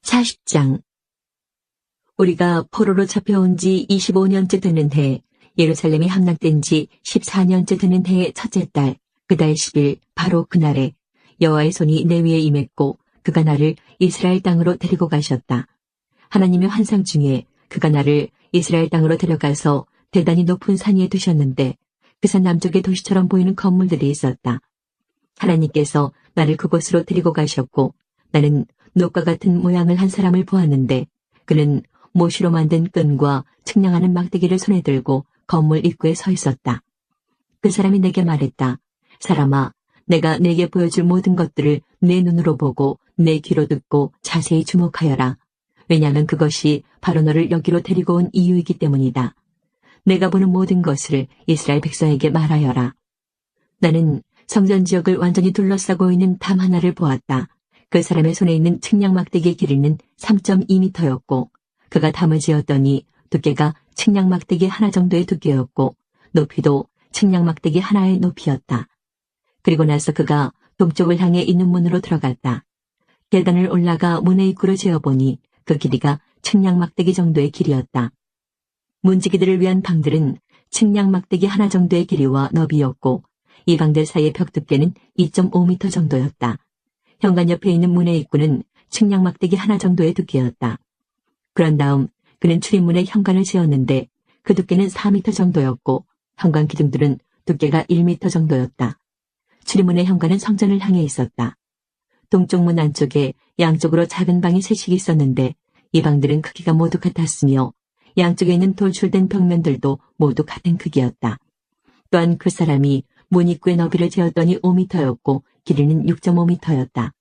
40장. 우리가 포로로 잡혀온 지 25년째 되는 해, 예루살렘이 함락된 지 14년째 되는 해의 첫째 달, 그달 10일 바로 그날에 여호와의 손이 내 위에 임했고 그가 나를 이스라엘 땅으로 데리고 가셨다. 하나님의 환상 중에 그가 나를 이스라엘 땅으로 데려가서 대단히 높은 산 위에 두셨는데 그 산 남쪽에 도시처럼 보이는 건물들이 있었다. 하나님께서 나를 그곳으로 데리고 가셨고 나는 녹과 같은 모양을 한 사람을 보았는데 그는 모시로 만든 끈과 측량하는 막대기를 손에 들고 건물 입구에 서 있었다. 그 사람이 내게 말했다. 사람아, 내가 내게 보여줄 모든 것들을 내 눈으로 보고 내 귀로 듣고 자세히 주목하여라. 왜냐하면 그것이 바로 너를 여기로 데리고 온 이유이기 때문이다. 내가 보는 모든 것을 이스라엘 백성에게 말하여라. 나는 성전 지역을 완전히 둘러싸고 있는 담 하나를 보았다. 그 사람의 손에 있는 측량 막대기의 길이는 3.2m였고 그가 담을 지었더니 두께가 측량 막대기 하나 정도의 두께였고 높이도 측량 막대기 하나의 높이였다. 그리고 나서 그가 동쪽을 향해 있는 문으로 들어갔다. 계단을 올라가 문의 입구를 재어보니 그 길이가 측량 막대기 정도의 길이었다. 문지기들을 위한 방들은 측량 막대기 하나 정도의 길이와 너비였고 이 방들 사이의 벽 두께는 2.5m 정도였다. 현관 옆에 있는 문의 입구는 측량 막대기 하나 정도의 두께였다. 그런 다음 그는 출입문에 현관을 지었는데 그 두께는 4m 정도였고 현관 기둥들은 두께가 1m 정도였다. 출입문의 현관은 성전을 향해 있었다. 동쪽 문 안쪽에 양쪽으로 작은 방이 셋이 있었는데 이 방들은 크기가 모두 같았으며 양쪽에 있는 돌출된 벽면들도 모두 같은 크기였다. 또한 그 사람이 문 입구의 너비를 재었더니 5m였고 길이는 6.5m였다.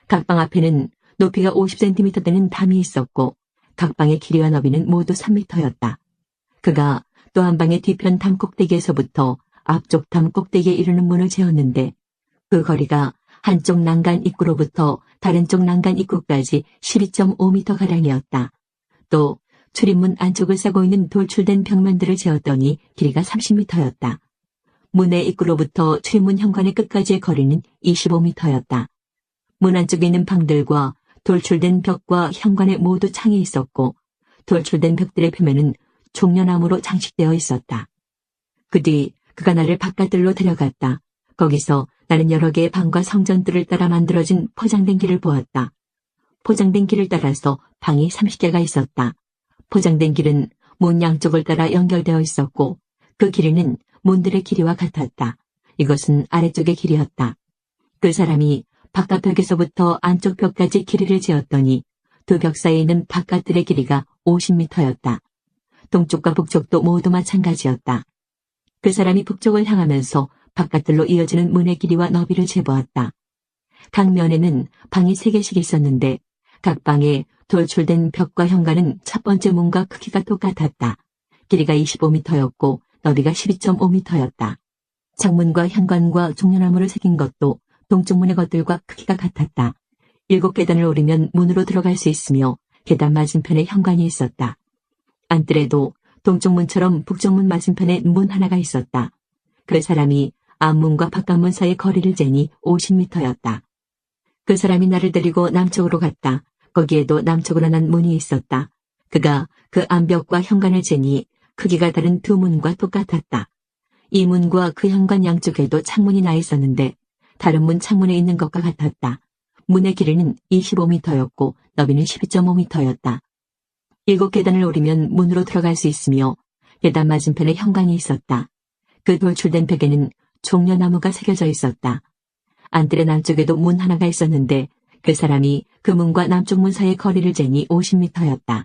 각 방 앞에는 높이가 50cm 되는 담이 있었고 각 방의 길이와 너비는 모두 3m였다. 그가 또 한 방의 뒤편 담 꼭대기에서부터 앞쪽 담 꼭대기에 이르는 문을 재었는데 그 거리가 한쪽 난간 입구로부터 다른 쪽 난간 입구까지 12.5m가량이었다. 또 출입문 안쪽을 싸고 있는 돌출된 벽면들을 재었더니 길이가 30m였다. 문의 입구로부터 출입문 현관의 끝까지의 거리는 25m였다. 문 안쪽에 있는 방들과 돌출된 벽과 현관에 모두 창이 있었고 돌출된 벽들의 표면은 종려나무로 장식되어 있었다. 그 뒤 그가 나를 바깥들로 데려갔다. 거기서 나는 여러 개의 방과 성전들을 따라 만들어진 포장된 길을 보았다. 포장된 길을 따라서 방이 30개가 있었다. 포장된 길은 문 양쪽을 따라 연결되어 있었고 그 길이는 문들의 길이와 같았다. 이것은 아래쪽의 길이었다. 그 사람이 바깥 벽에서부터 안쪽 벽까지 길이를 재었더니 두 벽 사이에 있는 바깥들의 길이가 50m였다. 동쪽과 북쪽도 모두 마찬가지였다. 그 사람이 북쪽을 향하면서 바깥들로 이어지는 문의 길이와 너비를 재보았다. 각 면에는 방이 3개씩 있었는데 각 방에 돌출된 벽과 현관은 첫 번째 문과 크기가 똑같았다. 길이가 25m였고 너비가 12.5m였다. 창문과 현관과 종려나무를 새긴 것도 동쪽 문의 것들과 크기가 같았다. 7계단을 오르면 문으로 들어갈 수 있으며 계단 맞은편에 현관이 있었다. 안뜰에도 동쪽 문처럼 북쪽 문 맞은편에 문 하나가 있었다. 그 사람이 앞문과 바깥문 사이의 거리를 재니 50m였다. 그 사람이 나를 데리고 남쪽으로 갔다. 거기에도 남쪽으로 난 문이 있었다. 그가 그 안벽과 현관을 재니 크기가 다른 두 문과 똑같았다. 이 문과 그 현관 양쪽에도 창문이 나 있었는데 다른 문 창문에 있는 것과 같았다. 문의 길이는 25m였고 너비는 12.5m였다. 7계단을 오르면 문으로 들어갈 수 있으며 계단 맞은편에 현관이 있었다. 그 돌출된 벽에는 종려나무가 새겨져 있었다. 안뜰의 남쪽에도 문 하나가 있었는데 그 사람이 그 문과 남쪽 문 사이의 거리를 재니 50m였다.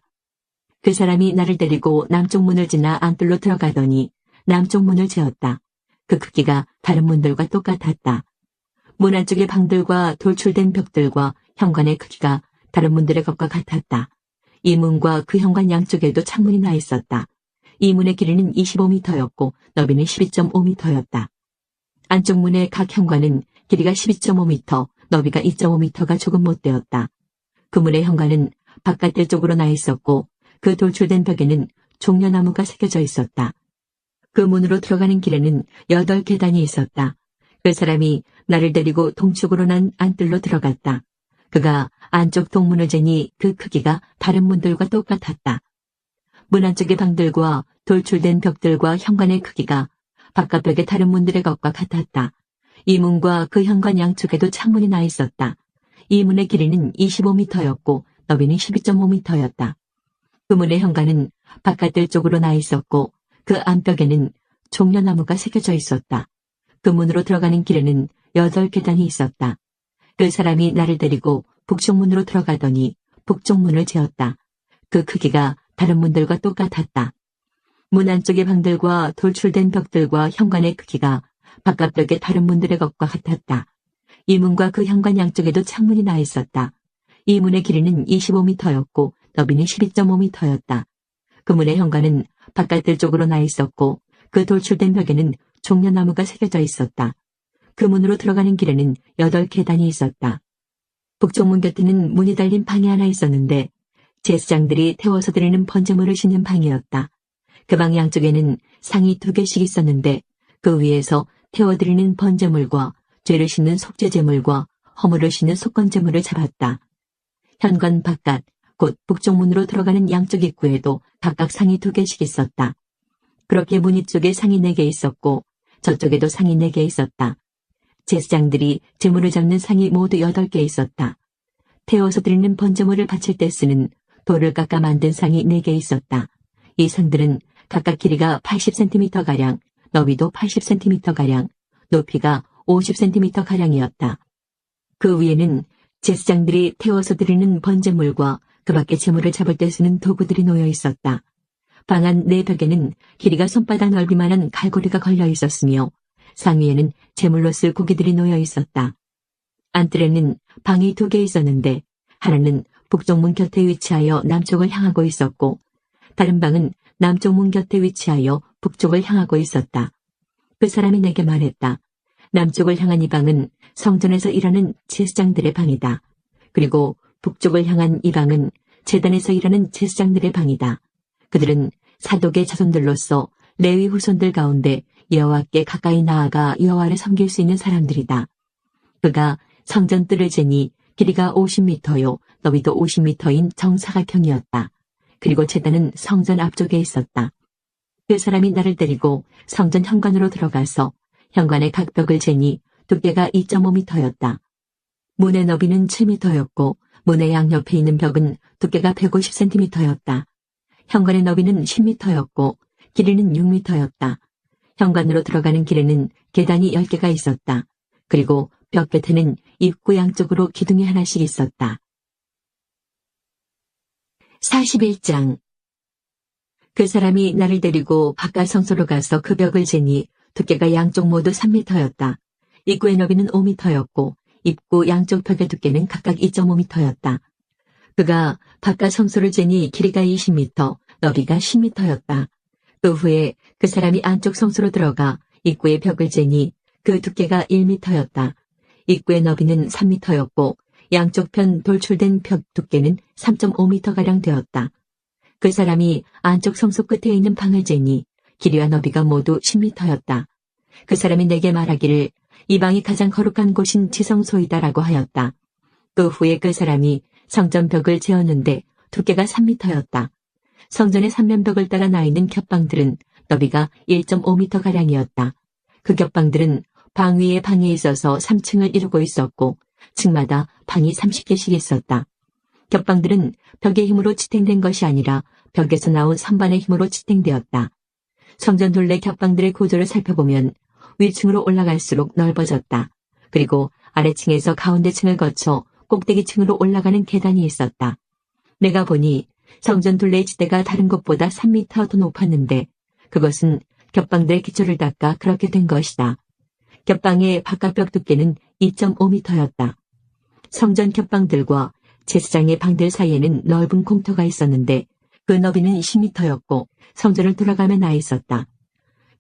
그 사람이 나를 데리고 남쪽 문을 지나 안뜰로 들어가더니 남쪽 문을 재었다. 그 크기가 다른 문들과 똑같았다. 문 안쪽의 방들과 돌출된 벽들과 현관의 크기가 다른 문들의 것과 같았다. 이 문과 그 현관 양쪽에도 창문이 나 있었다. 이 문의 길이는 25m였고 너비는 12.5m였다. 안쪽 문의 각 현관은 길이가 12.5m, 너비가 2.5m가 조금 못되었다. 그 문의 현관은 바깥들 쪽으로 나 있었고 그 돌출된 벽에는 종려나무가 새겨져 있었다. 그 문으로 들어가는 길에는 8계단이 있었다. 그 사람이 나를 데리고 동쪽으로 난 안뜰로 들어갔다. 그가 안쪽 동문을 재니 그 크기가 다른 문들과 똑같았다. 문 안쪽의 방들과 돌출된 벽들과 현관의 크기가 바깥벽의 다른 문들의 것과 같았다. 이 문과 그 현관 양쪽에도 창문이 나 있었다. 이 문의 길이는 25m였고 너비는 12.5m였다. 그 문의 현관은 바깥들 쪽으로 나 있었고 그 안벽에는 종려나무가 새겨져 있었다. 그 문으로 들어가는 길에는 8계단이 있었다. 그 사람이 나를 데리고 북쪽 문으로 들어가더니 북쪽 문을 재었다. 그 크기가 다른 문들과 똑같았다. 문 안쪽의 방들과 돌출된 벽들과 현관의 크기가 바깥벽의 다른 문들의 것과 같았다. 이 문과 그 현관 양쪽에도 창문이 나 있었다. 이 문의 길이는 25m였고 너비는 12.5m였다. 그 문의 현관은 바깥들 쪽으로 나 있었고 그 돌출된 벽에는 종려나무가 새겨져 있었다. 그 문으로 들어가는 길에는 8계단이 있었다. 북쪽 문 곁에는 문이 달린 방이 하나 있었는데 제사장들이 태워서 드리는 번제물을 싣는 방이었다. 그 방 양쪽에는 상이 2개씩 있었는데 그 위에서 태워드리는 번제물과 죄를 씻는 속죄제물과 허물을 씻는 속건제물을 잡았다. 현관 바깥 곧 북쪽 문으로 들어가는 양쪽 입구에도 각각 상이 2개씩 있었다. 그렇게 문 이쪽에 상이 4개 있었고 저쪽에도 상이 4개 있었다. 제사장들이 제물을 잡는 상이 모두 8개 있었다. 태워서 드리는 번제물을 바칠 때 쓰는 돌을 깎아 만든 상이 4개 있었다. 이 상들은 각각 길이가 80cm가량, 너비도 80cm가량, 높이가 50cm가량이었다. 그 위에는 제사장들이 태워서 드리는 번제물과 그 밖에 제물을 잡을 때 쓰는 도구들이 놓여 있었다. 방 안 4벽에는 길이가 손바닥 넓이만한 갈고리가 걸려 있었으며 상 위에는 제물로 쓸 고기들이 놓여 있었다. 안뜰에는 방이 2개 있었는데 하나는 북쪽 문 곁에 위치하여 남쪽을 향하고 있었고 다른 방은 남쪽 문 곁에 위치하여 북쪽을 향하고 있었다. 그 사람이 내게 말했다. 남쪽을 향한 이 방은 성전에서 일하는 제사장들의 방이다. 그리고 북쪽을 향한 이 방은 제단에서 일하는 제사장들의 방이다. 그들은 사독의 자손들로서 레위 후손들 가운데 여호와께 가까이 나아가 여호와를 섬길 수 있는 사람들이다. 그가 성전 뜰을 재니 길이가 50m요 너비도 50m인 정사각형이었다. 그리고 제단은 성전 앞쪽에 있었다. 그 사람이 나를 데리고 성전 현관으로 들어가서 현관의 각 벽을 재니 두께가 2.5m였다. 문의 너비는 7m였고 문의 양옆에 있는 벽은 두께가 150cm였다. 현관의 너비는 10m였고 길이는 6m였다. 현관으로 들어가는 길에는 계단이 10개가 있었다. 그리고 벽 곁에는 입구 양쪽으로 기둥이 하나씩 있었다. 41장 그 사람이 나를 데리고 바깥 성소로 가서 그 벽을 재니 두께가 양쪽 모두 3m였다. 입구의 너비는 5m였고 입구 양쪽 벽의 두께는 각각 2.5m였다. 그가 바깥 성소를 재니 길이가 20m, 너비가 10m였다. 그 후에 그 사람이 안쪽 성소로 들어가 입구의 벽을 재니 그 두께가 1m였다. 입구의 너비는 3m였고 양쪽 편 돌출된 벽 두께는 3.5m가량 되었다. 그 사람이 안쪽 성소 끝에 있는 방을 재니 길이와 너비가 모두 10m였다. 그 사람이 내게 말하기를 이 방이 가장 거룩한 곳인 지성소이다라고 하였다. 그 후에 그 사람이 성전 벽을 재었는데 두께가 3m였다. 성전의 삼면벽을 따라 나 있는 겹방들은 너비가 1.5m가량이었다. 그 겹방들은 방 위에 방에 있어서 3층을 이루고 있었고 층마다 방이 30개씩 있었다. 겹방들은 벽의 힘으로 지탱된 것이 아니라 벽에서 나온 선반의 힘으로 지탱되었다. 성전 둘레 겹방들의 구조를 살펴보면 위층으로 올라갈수록 넓어졌다. 그리고 아래층에서 가운데층을 거쳐 꼭대기층으로 올라가는 계단이 있었다. 내가 보니 성전 둘레의 지대가 다른 곳보다 3m 더 높았는데 그것은 겹방들의 기초를 닦아 그렇게 된 것이다. 겹방의 바깥벽 두께는 2.5m였다. 성전 겹방들과 제사장의 방들 사이에는 넓은 공터가 있었는데 그 너비는 10m였고 성전을 돌아가며 나 있었다.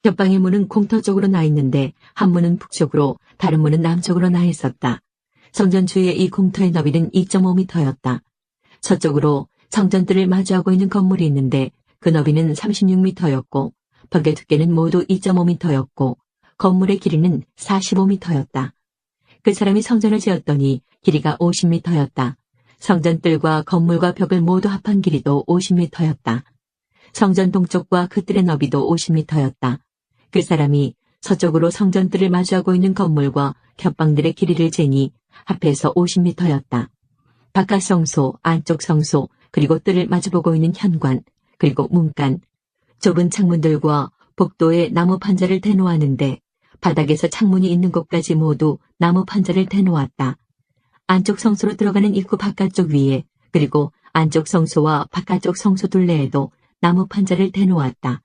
겹방의 문은 공터 쪽으로 나 있는데 한 문은 북쪽으로 다른 문은 남쪽으로 나 있었다. 성전 주위의 이 공터의 너비는 2.5m였다. 서쪽으로 성전들을 마주하고 있는 건물이 있는데 그 너비는 36m였고 벽의 두께는 모두 2.5m였고 건물의 길이는 45m였다. 그 사람이 성전을 지었더니 길이가 50m였다. 성전뜰과 건물과 벽을 모두 합한 길이도 50m였다. 성전 동쪽과 그 뜰의 너비도 50m였다. 그 사람이 서쪽으로 성전뜰을 마주하고 있는 건물과 겹방들의 길이를 재니 합해서 50m였다. 바깥 성소, 안쪽 성소, 그리고 뜰을 마주보고 있는 현관, 그리고 문간, 좁은 창문들과 복도에 나무 판자를 대놓았는데 바닥에서 창문이 있는 곳까지 모두 나무 판자를 대놓았다. 안쪽 성소로 들어가는 입구 바깥쪽 위에 그리고 안쪽 성소와 바깥쪽 성소 둘레에도 나무 판자를 대놓았다.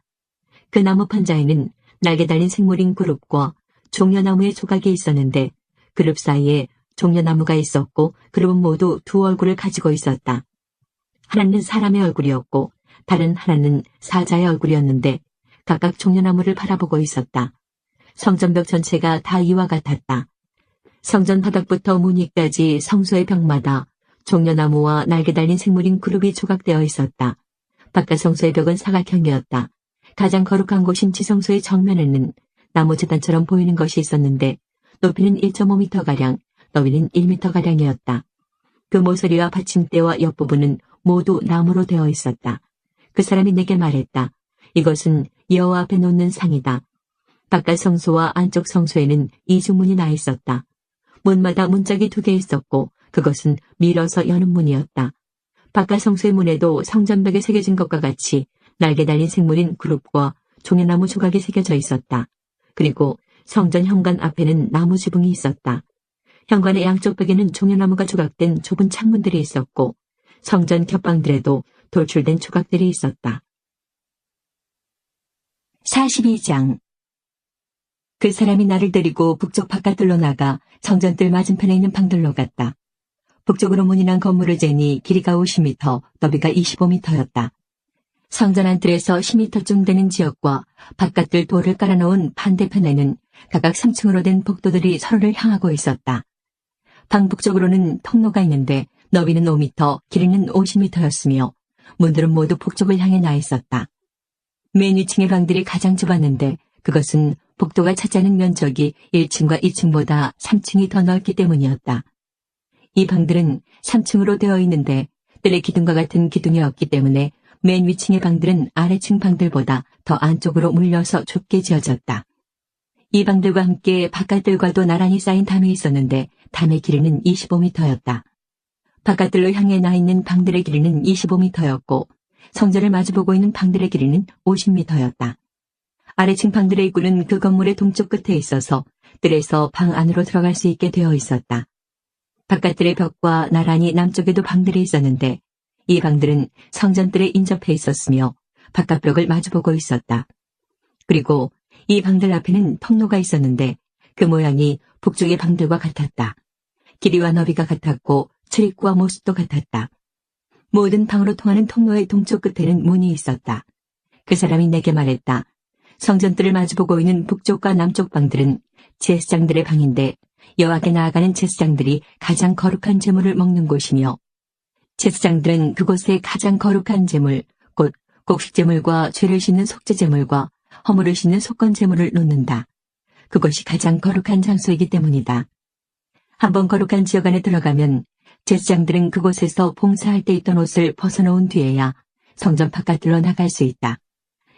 그 나무 판자에는 날개 달린 생물인 그룹과 종려나무의 조각이 있었는데 그룹 사이에 종려나무가 있었고 그룹은 모두 두 얼굴을 가지고 있었다. 하나는 사람의 얼굴이었고 다른 하나는 사자의 얼굴이었는데 각각 종려나무를 바라보고 있었다. 성전벽 전체가 다 이와 같았다. 성전 바닥부터 문 위까지 성소의 벽마다 종려나무와 날개 달린 생물인 그룹이 조각되어 있었다. 바깥 성소의 벽은 사각형이었다. 가장 거룩한 곳인 지성소의 정면에는 나무 제단처럼 보이는 것이 있었는데 높이는 1.5m가량, 너비는 1m가량이었다. 그 모서리와 받침대와 옆부분은 모두 나무로 되어 있었다. 그 사람이 내게 말했다. 이것은 여호와 앞에 놓는 상이다. 바깥 성소와 안쪽 성소에는 이중문이 나 있었다. 문마다 문짝이 2개 있었고 그것은 밀어서 여는 문이었다. 바깥 성소의 문에도 성전벽에 새겨진 것과 같이 날개 달린 생물인 그룹과 종려나무 조각이 새겨져 있었다. 그리고 성전 현관 앞에는 나무 지붕이 있었다. 현관의 양쪽 벽에는 종려나무가 조각된 좁은 창문들이 있었고 성전 겹방들에도 돌출된 조각들이 있었다. 42장. 그 사람이 나를 데리고 북쪽 바깥들로 나가 성전뜰 맞은편에 있는 방들로 갔다. 북쪽으로 문이 난 건물을 재니 길이가 50m, 너비가 25m였다. 성전 안뜰에서 10m쯤 되는 지역과 바깥들 돌을 깔아놓은 반대편에는 각각 3층으로 된 복도들이 서로를 향하고 있었다. 방 북쪽으로는 통로가 있는데 너비는 5m, 길이는 50m였으며 문들은 모두 북쪽을 향해 나 있었다. 맨 위층의 방들이 가장 좁았는데 그것은 복도가 차지하는 면적이 1층과 2층보다 3층이 더 넓기 때문이었다. 이 방들은 3층으로 되어 있는데 뜰의 기둥과 같은 기둥이 없기 때문에 맨 위층의 방들은 아래층 방들보다 더 안쪽으로 물려서 좁게 지어졌다. 이 방들과 함께 바깥들과도 나란히 쌓인 담이 있었는데 담의 길이는 25m였다. 바깥들로 향해 나 있는 방들의 길이는 25m였고 성전을 마주보고 있는 방들의 길이는 50m였다. 아래층 방들의 입구는 그 건물의 동쪽 끝에 있어서 뜰에서 방 안으로 들어갈 수 있게 되어 있었다. 바깥뜰의 벽과 나란히 남쪽에도 방들이 있었는데 이 방들은 성전뜰에 인접해 있었으며 바깥벽을 마주보고 있었다. 그리고 이 방들 앞에는 통로가 있었는데 그 모양이 북쪽의 방들과 같았다. 길이와 너비가 같았고 출입구와 모습도 같았다. 모든 방으로 통하는 통로의 동쪽 끝에는 문이 있었다. 그 사람이 내게 말했다. 성전뜰을 마주보고 있는 북쪽과 남쪽 방들은 제사장들의 방인데 여호와께 나아가는 제사장들이 가장 거룩한 제물을 먹는 곳이며 제사장들은 그곳에 가장 거룩한 제물, 곧 곡식제물과 죄를 씻는 속죄제물과 허물을 씻는 속건제물을 놓는다. 그것이 가장 거룩한 장소이기 때문이다. 한번 거룩한 지역 안에 들어가면 제사장들은 그곳에서 봉사할 때 입던 옷을 벗어놓은 뒤에야 성전 바깥으로 나갈 수 있다.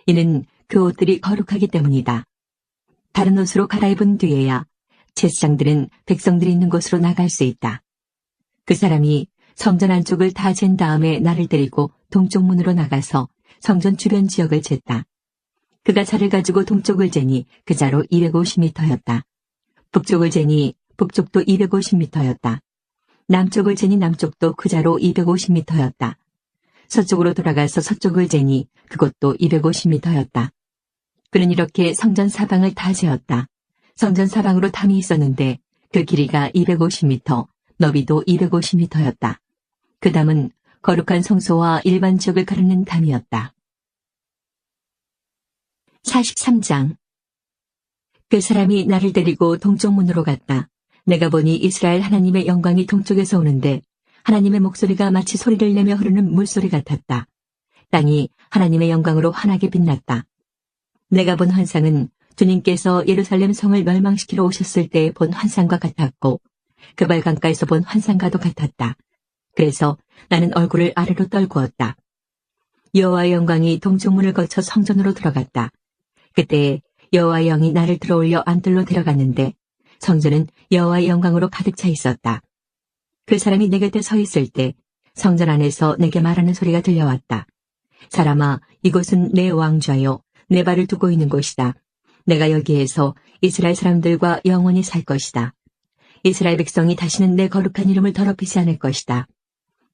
이는 그 옷들이 거룩하기 때문이다. 다른 옷으로 갈아입은 뒤에야 제사장들은 백성들이 있는 곳으로 나갈 수 있다. 그 사람이 성전 안쪽을 다 잰 다음에 나를 데리고 동쪽 문으로 나가서 성전 주변 지역을 쟀다. 그가 자를 가지고 동쪽을 재니 그 자로 250m였다. 북쪽을 재니 북쪽도 250m였다. 남쪽을 재니 남쪽도 그 자로 250m였다. 서쪽으로 돌아가서 서쪽을 재니 그것도 250m였다. 그는 이렇게 성전 사방을 다 재었다. 성전 사방으로 담이 있었는데 그 길이가 250m, 너비도 250m였다. 그 담은 거룩한 성소와 일반 지역을 가르는 담이었다. 43장. 그 사람이 나를 데리고 동쪽 문으로 갔다. 내가 보니 이스라엘 하나님의 영광이 동쪽에서 오는데 하나님의 목소리가 마치 소리를 내며 흐르는 물소리 같았다. 땅이 하나님의 영광으로 환하게 빛났다. 내가 본 환상은 주님께서 예루살렘 성을 멸망시키러 오셨을 때 본 환상과 같았고 그발 강가에서 본 환상과도 같았다. 그래서 나는 얼굴을 아래로 떨구었다. 여호와의 영광이 동쪽문을 거쳐 성전으로 들어갔다. 그때 여호와의 영이 나를 들어올려 안뜰로 데려갔는데 성전은 여호와의 영광으로 가득 차 있었다. 그 사람이 내 곁에 서 있을 때 성전 안에서 내게 말하는 소리가 들려왔다. 사람아, 이곳은 내 왕좌요, 내 발을 두고 있는 곳이다. 내가 여기에서 이스라엘 사람들과 영원히 살 것이다. 이스라엘 백성이 다시는 내 거룩한 이름을 더럽히지 않을 것이다.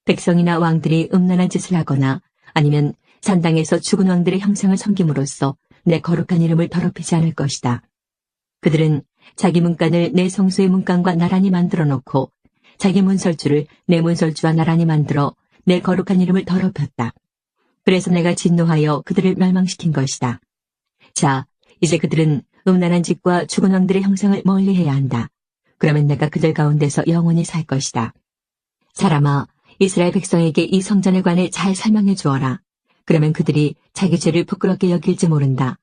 백성이나 왕들이 음란한 짓을 하거나 아니면 산당에서 죽은 왕들의 형상을 섬김으로써 내 거룩한 이름을 더럽히지 않을 것이다. 그들은 자기 문간을 내 성소의 문간과 나란히 만들어 놓고 자기 문설주를 내 문설주와 나란히 만들어 내 거룩한 이름을 더럽혔다. 그래서 내가 진노하여 그들을 멸망시킨 것이다. 자, 이제 그들은 음란한 짓과 죽은 왕들의 형상을 멀리해야 한다. 그러면 내가 그들 가운데서 영원히 살 것이다. 사람아, 이스라엘 백성에게 이 성전에 관해 잘 설명해 주어라. 그러면 그들이 자기 죄를 부끄럽게 여길지 모른다.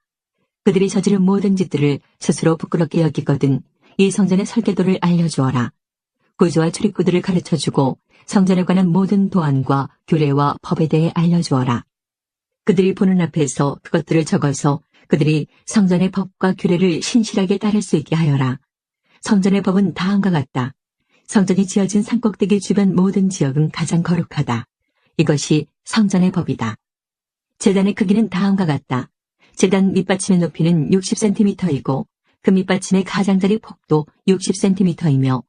그들이 저지른 모든 짓들을 스스로 부끄럽게 여기거든 이 성전의 설계도를 알려주어라. 구조와 출입구들을 가르쳐주고 성전에 관한 모든 도안과 규례와 법에 대해 알려주어라. 그들이 보는 앞에서 그것들을 적어서 그들이 성전의 법과 규례를 신실하게 따를 수 있게 하여라. 성전의 법은 다음과 같다. 성전이 지어진 산꼭대기 주변 모든 지역은 가장 거룩하다. 이것이 성전의 법이다. 제단의 크기는 다음과 같다. 제단 밑받침의 높이는 60cm이고 그 밑받침의 가장자리 폭도 60cm이며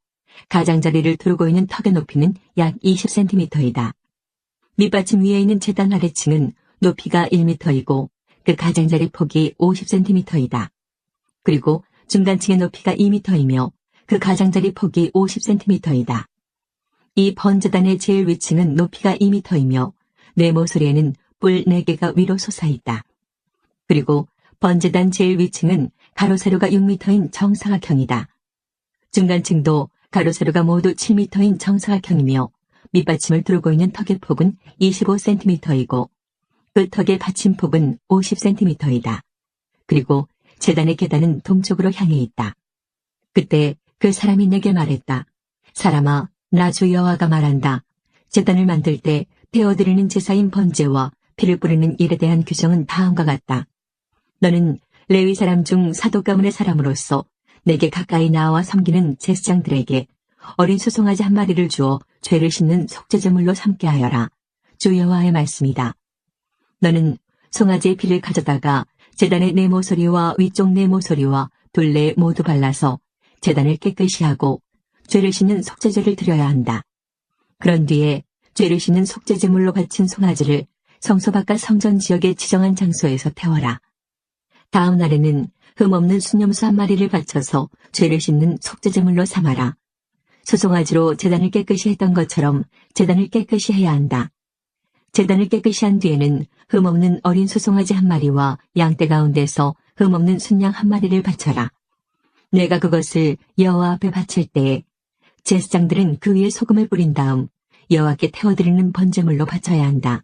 가장자리를 두르고 있는 턱의 높이는 약 20cm이다. 밑받침 위에 있는 제단 아래층은 높이가 1m이고 그 가장자리 폭이 50cm이다. 그리고 중간층의 높이가 2m이며 그 가장자리 폭이 50cm이다. 이 번제단의 제일 위층은 높이가 2m이며 네모소리에는 뿔 4개가 위로 솟아있다. 그리고 번제단 제일 위층은 가로세로가 6m인 정사각형이다. 중간층도 가로세로가 모두 7m인 정사각형이며 밑받침을 두르고 있는 턱의 폭은 25cm이고 그 턱의 받침폭은 50cm이다. 그리고 제단의 계단은 동쪽으로 향해 있다. 그때 그 사람이 내게 말했다. 사람아, 나 주 여호와가 말한다. 제단을 만들 때 태워드리는 제사인 번제와 피를 뿌리는 일에 대한 규정은 다음과 같다. 너는 레위 사람 중 사독 가문의 사람으로서 내게 가까이 나와 섬기는 제사장들에게 어린 수송아지 한 마리를 주어 죄를 씻는 속죄제물로 삼게 하여라. 주 여호와의 말씀이다. 너는 송아지의 피를 가져다가 제단의 네모소리와 위쪽 네모소리와 둘레에 모두 발라서 제단을 깨끗이 하고 죄를 씻는 속죄제를 드려야 한다. 그런 뒤에 죄를 씻는 속죄제물로 바친 송아지를 성소 바깥 성전 지역의 지정한 장소에서 태워라. 다음 날에는 흠없는 순염소 한 마리를 바쳐서 죄를 씻는 속죄제물로 삼아라. 수송아지로 제단을 깨끗이 했던 것처럼 제단을 깨끗이 해야 한다. 제단을 깨끗이 한 뒤에는 흠없는 어린 수송아지 한 마리와 양떼 가운데서 흠없는 순양 한 마리를 바쳐라. 내가 그것을 여호와 앞에 바칠 때에 제사장들은 그 위에 소금을 뿌린 다음 여호와께 태워드리는 번제물로 바쳐야 한다.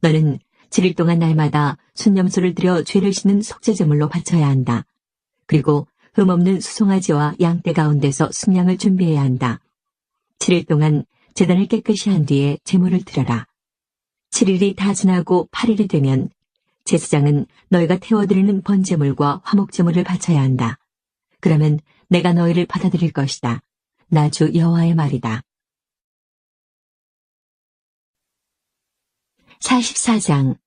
너는 7일 동안 날마다 순염소를 들여 죄를 씻는 속죄제물로 바쳐야 한다. 그리고 흠없는 수송아지와 양떼 가운데서 순양을 준비해야 한다. 7일 동안 제단을 깨끗이 한 뒤에 제물을 드려라. 7일이 다 지나고 8일이 되면 제사장은 너희가 태워드리는 번제물과 화목제물을 바쳐야 한다. 그러면 내가 너희를 받아들일 것이다. 나 주 여호와의 말이다. 44장.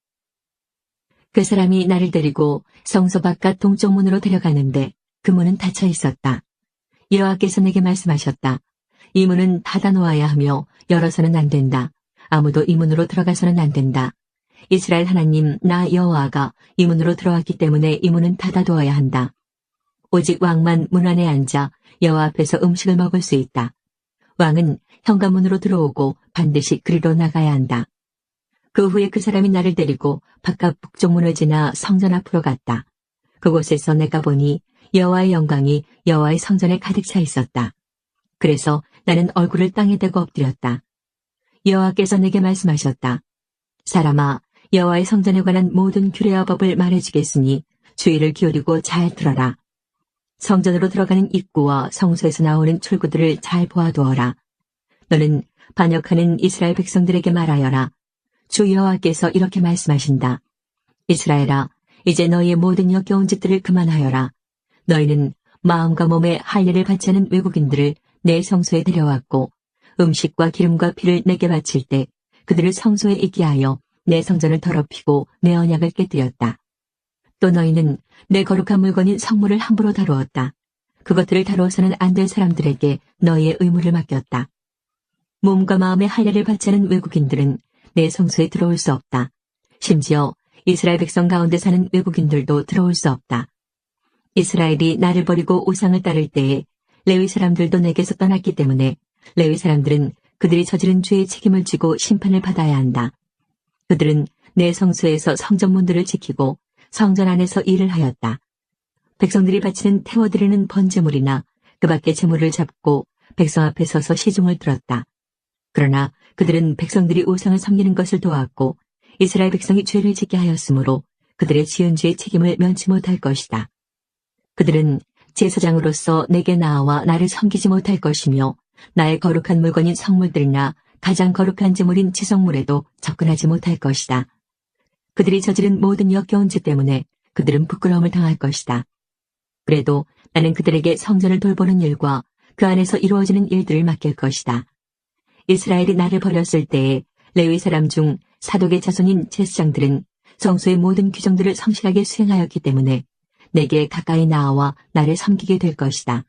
그 사람이 나를 데리고 성소 바깥 동쪽 문으로 데려가는데 그 문은 닫혀 있었다. 여호와께서 내게 말씀하셨다. 이 문은 닫아 놓아야 하며 열어서는 안 된다. 아무도 이 문으로 들어가서는 안 된다. 이스라엘 하나님 나 여호와가 이 문으로 들어왔기 때문에 이 문은 닫아두어야 한다. 오직 왕만 문 안에 앉아 여호와 앞에서 음식을 먹을 수 있다. 왕은 현관문으로 들어오고 반드시 그리로 나가야 한다. 그 후에 그 사람이 나를 데리고 바깥 북쪽문을 지나 성전 앞으로 갔다. 그곳에서 내가 보니 여호와의 영광이 여호와의 성전에 가득 차 있었다. 그래서 나는 얼굴을 땅에 대고 엎드렸다. 여호와께서 내게 말씀하셨다. 사람아, 여호와의 성전에 관한 모든 규례와 법을 말해주겠으니 주의를 기울이고 잘 들어라. 성전으로 들어가는 입구와 성소에서 나오는 출구들을 잘 보아두어라. 너는 반역하는 이스라엘 백성들에게 말하여라. 주 여호와께서 이렇게 말씀하신다. 이스라엘아, 이제 너희의 모든 역겨운 짓들을 그만하여라. 너희는 마음과 몸에 할례를 받지 않은 외국인들을 내 성소에 데려왔고 음식과 기름과 피를 내게 바칠 때 그들을 성소에 있게 하여 내 성전을 더럽히고 내 언약을 깨뜨렸다. 또 너희는 내 거룩한 물건인 성물을 함부로 다루었다. 그것들을 다루어서는 안 될 사람들에게 너희의 의무를 맡겼다. 몸과 마음의 할례를 받지 않은 외국인들은 내 성소에 들어올 수 없다. 심지어 이스라엘 백성 가운데 사는 외국인들도 들어올 수 없다. 이스라엘이 나를 버리고 우상을 따를 때에 레위 사람들도 내게서 떠났기 때문에 레위 사람들은 그들이 저지른 죄의 책임을 지고 심판을 받아야 한다. 그들은 내 성소에서 성전문들을 지키고 성전 안에서 일을 하였다. 백성들이 바치는 태워드리는 번제물이나 그 밖의 제물을 잡고 백성 앞에 서서 시중을 들었다. 그러나 그들은 백성들이 우상을 섬기는 것을 도왔고 이스라엘 백성이 죄를 짓게 하였으므로 그들의 지은 죄의 책임을 면치 못할 것이다. 그들은 제사장으로서 내게 나아와 나를 섬기지 못할 것이며 나의 거룩한 물건인 성물들이나 가장 거룩한 제물인 지성물에도 접근하지 못할 것이다. 그들이 저지른 모든 역겨운 죄 때문에 그들은 부끄러움을 당할 것이다. 그래도 나는 그들에게 성전을 돌보는 일과 그 안에서 이루어지는 일들을 맡길 것이다. 이스라엘이 나를 버렸을 때에 레위 사람 중 사독의 자손인 제사장들은 성소의 모든 규정들을 성실하게 수행하였기 때문에 내게 가까이 나아와 나를 섬기게 될 것이다.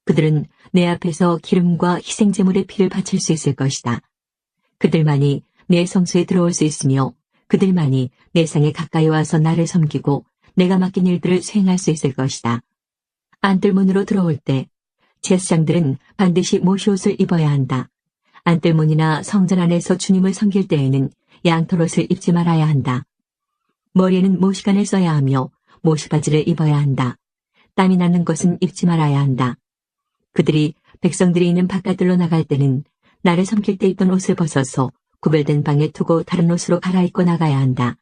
그들은 내 앞에서 기름과 희생제물의 피를 바칠 수 있을 것이다. 그들만이 내 성소에 들어올 수 있으며 그들만이 내 상에 가까이 와서 나를 섬기고 내가 맡긴 일들을 수행할 수 있을 것이다. 안뜰문으로 들어올 때 제사장들은 반드시 모시옷을 입어야 한다. 안뜰문이나 성전 안에서 주님을 섬길 때에는 양털옷을 입지 말아야 한다. 머리에는 모시간을 써야 하며 모시바지를 입어야 한다. 땀이 나는 것은 입지 말아야 한다. 그들이 백성들이 있는 바깥들로 나갈 때는 나를 섬길 때 입던 옷을 벗어서 구별된 방에 두고 다른 옷으로 갈아입고 나가야 한다.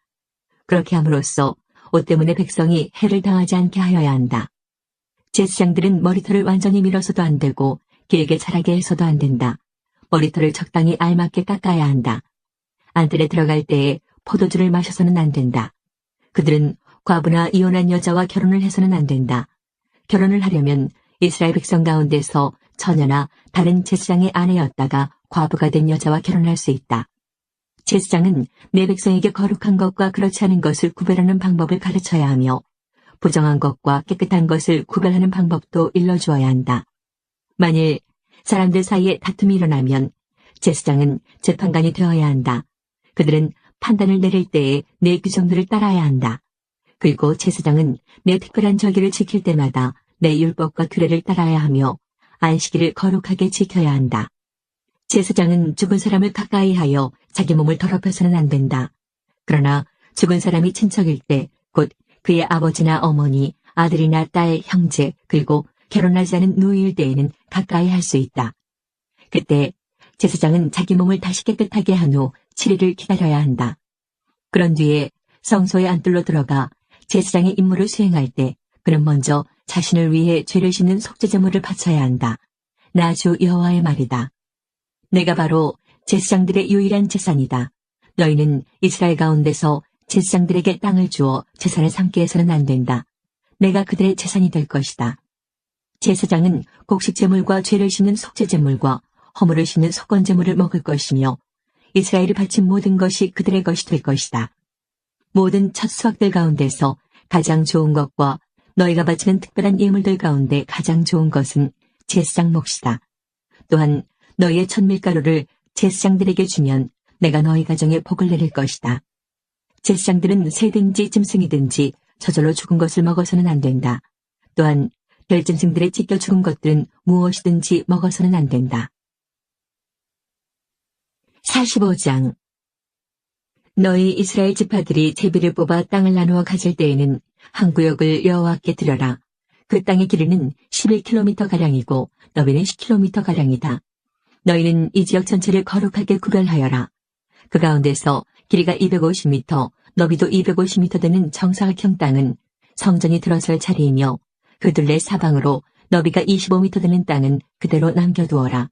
그렇게 함으로써 옷 때문에 백성이 해를 당하지 않게 하여야 한다. 제사장들은 머리털을 완전히 밀어서도 안 되고 길게 자라게 해서도 안 된다. 머리털을 적당히 알맞게 깎아야 한다. 안뜰에 들어갈 때에 포도주를 마셔서는 안 된다. 그들은 과부나 이혼한 여자와 결혼을 해서는 안 된다. 결혼을 하려면 이스라엘 백성 가운데서 처녀나 다른 제사장의 아내였다가 과부가 된 여자와 결혼할 수 있다. 제사장은 내 백성에게 거룩한 것과 그렇지 않은 것을 구별하는 방법을 가르쳐야 하며 부정한 것과 깨끗한 것을 구별하는 방법도 일러주어야 한다. 만일 사람들 사이에 다툼이 일어나면 제사장은 재판관이 되어야 한다. 그들은 판단을 내릴 때에 내 규정들을 따라야 한다. 그리고 제사장은 내 특별한 절기를 지킬 때마다 내 율법과 규례를 따라야 하며 안식일을 거룩하게 지켜야 한다. 제사장은 죽은 사람을 가까이 하여 자기 몸을 더럽혀서는 안 된다. 그러나 죽은 사람이 친척일 때 곧 그의 아버지나 어머니, 아들이나 딸, 형제, 그리고 결혼하지 않은 누이일 때에는 가까이 할 수 있다. 그때 제사장은 자기 몸을 다시 깨끗하게 한 후 7일을 기다려야 한다. 그런 뒤에 성소의 안뜰로 들어가 제사장의 임무를 수행할 때 그는 먼저 자신을 위해 죄를 씻는 속죄제물을 바쳐야 한다. 나 주 여호와의 말이다. 내가 바로 제사장들의 유일한 재산이다. 너희는 이스라엘 가운데서 제사장들에게 땅을 주어 재산을 삼게 해서는 안 된다. 내가 그들의 재산이 될 것이다. 제사장은 곡식제물과 죄를 씻는 속죄제물과 허물을 씻는 속건제물을 먹을 것이며 이스라엘이 바친 모든 것이 그들의 것이 될 것이다. 모든 첫 수확들 가운데서 가장 좋은 것과 너희가 바치는 특별한 예물들 가운데 가장 좋은 것은 제사장 몫이다. 또한 너희의 첫 밀가루를 제사장들에게 주면 내가 너희 가정에 복을 내릴 것이다. 제사장들은 새든지 짐승이든지 저절로 죽은 것을 먹어서는 안 된다. 또한 별짐승들의 찢겨 죽은 것들은 무엇이든지 먹어서는 안 된다. 45장 너희 이스라엘 지파들이 제비를 뽑아 땅을 나누어 가질 때에는 한 구역을 여호와께 드려라. 그 땅의 길이는 11km가량이고 너비는 10km가량이다. 너희는 이 지역 전체를 거룩하게 구별하여라. 그 가운데서 길이가 250m, 너비도 250m 되는 정사각형 땅은 성전이 들어설 자리이며 그 둘레 사방으로 너비가 25m 되는 땅은 그대로 남겨두어라.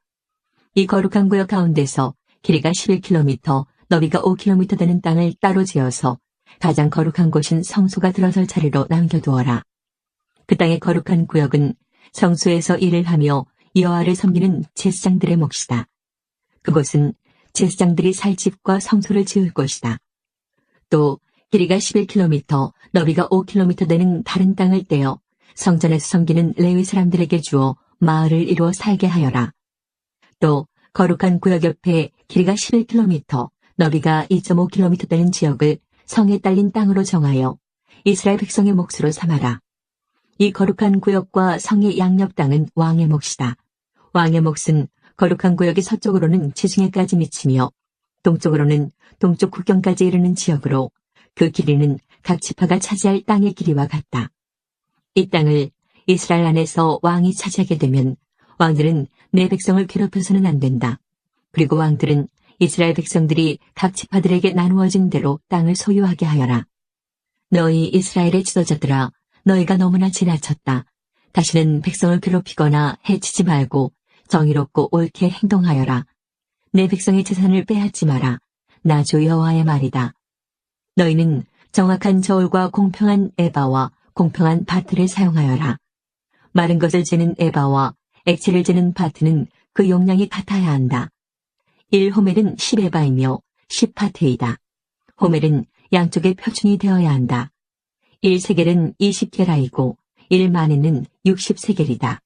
이 거룩한 구역 가운데서 길이가 11km, 너비가 5km 되는 땅을 따로 지어서 가장 거룩한 곳인 성소가 들어설 자리로 남겨두어라. 그 땅의 거룩한 구역은 성소에서 일을 하며 여호와를 섬기는 제사장들의 몫이다. 그곳은 제사장들이 살 집과 성소를 지을 곳이다. 또 길이가 11km, 너비가 5km 되는 다른 땅을 떼어 성전에서 섬기는 레위 사람들에게 주어 마을을 이루어 살게 하여라. 또 거룩한 구역 옆에 길이가 11km, 너비가 2.5km 되는 지역을 성에 딸린 땅으로 정하여 이스라엘 백성의 몫으로 삼아라. 이 거룩한 구역과 성의 양옆 땅은 왕의 몫이다. 왕의 몫은 거룩한 구역이 서쪽으로는 지중해까지 미치며 동쪽으로는 동쪽 국경까지 이르는 지역으로 그 길이는 각 지파가 차지할 땅의 길이와 같다. 이 땅을 이스라엘 안에서 왕이 차지하게 되면 왕들은 내 백성을 괴롭혀서는 안 된다. 그리고 왕들은 이스라엘 백성들이 각 지파들에게 나누어진 대로 땅을 소유하게 하여라. 너희 이스라엘의 지도자들아, 너희가 너무나 지나쳤다. 다시는 백성을 괴롭히거나 해치지 말고 정의롭고 옳게 행동하여라. 내 백성의 재산을 빼앗지 마라. 나 주 여호와의 말이다. 너희는 정확한 저울과 공평한 에바와 공평한 바트를 사용하여라. 마른 것을 재는 에바와 액체를 재는 바트는 그 용량이 같아야 한다. 1호멜은 10에바이며 10파트이다. 호멜은 양쪽에 표준이 되어야 한다. 1세겔은 20게라이고 1만에는 60세겔이다.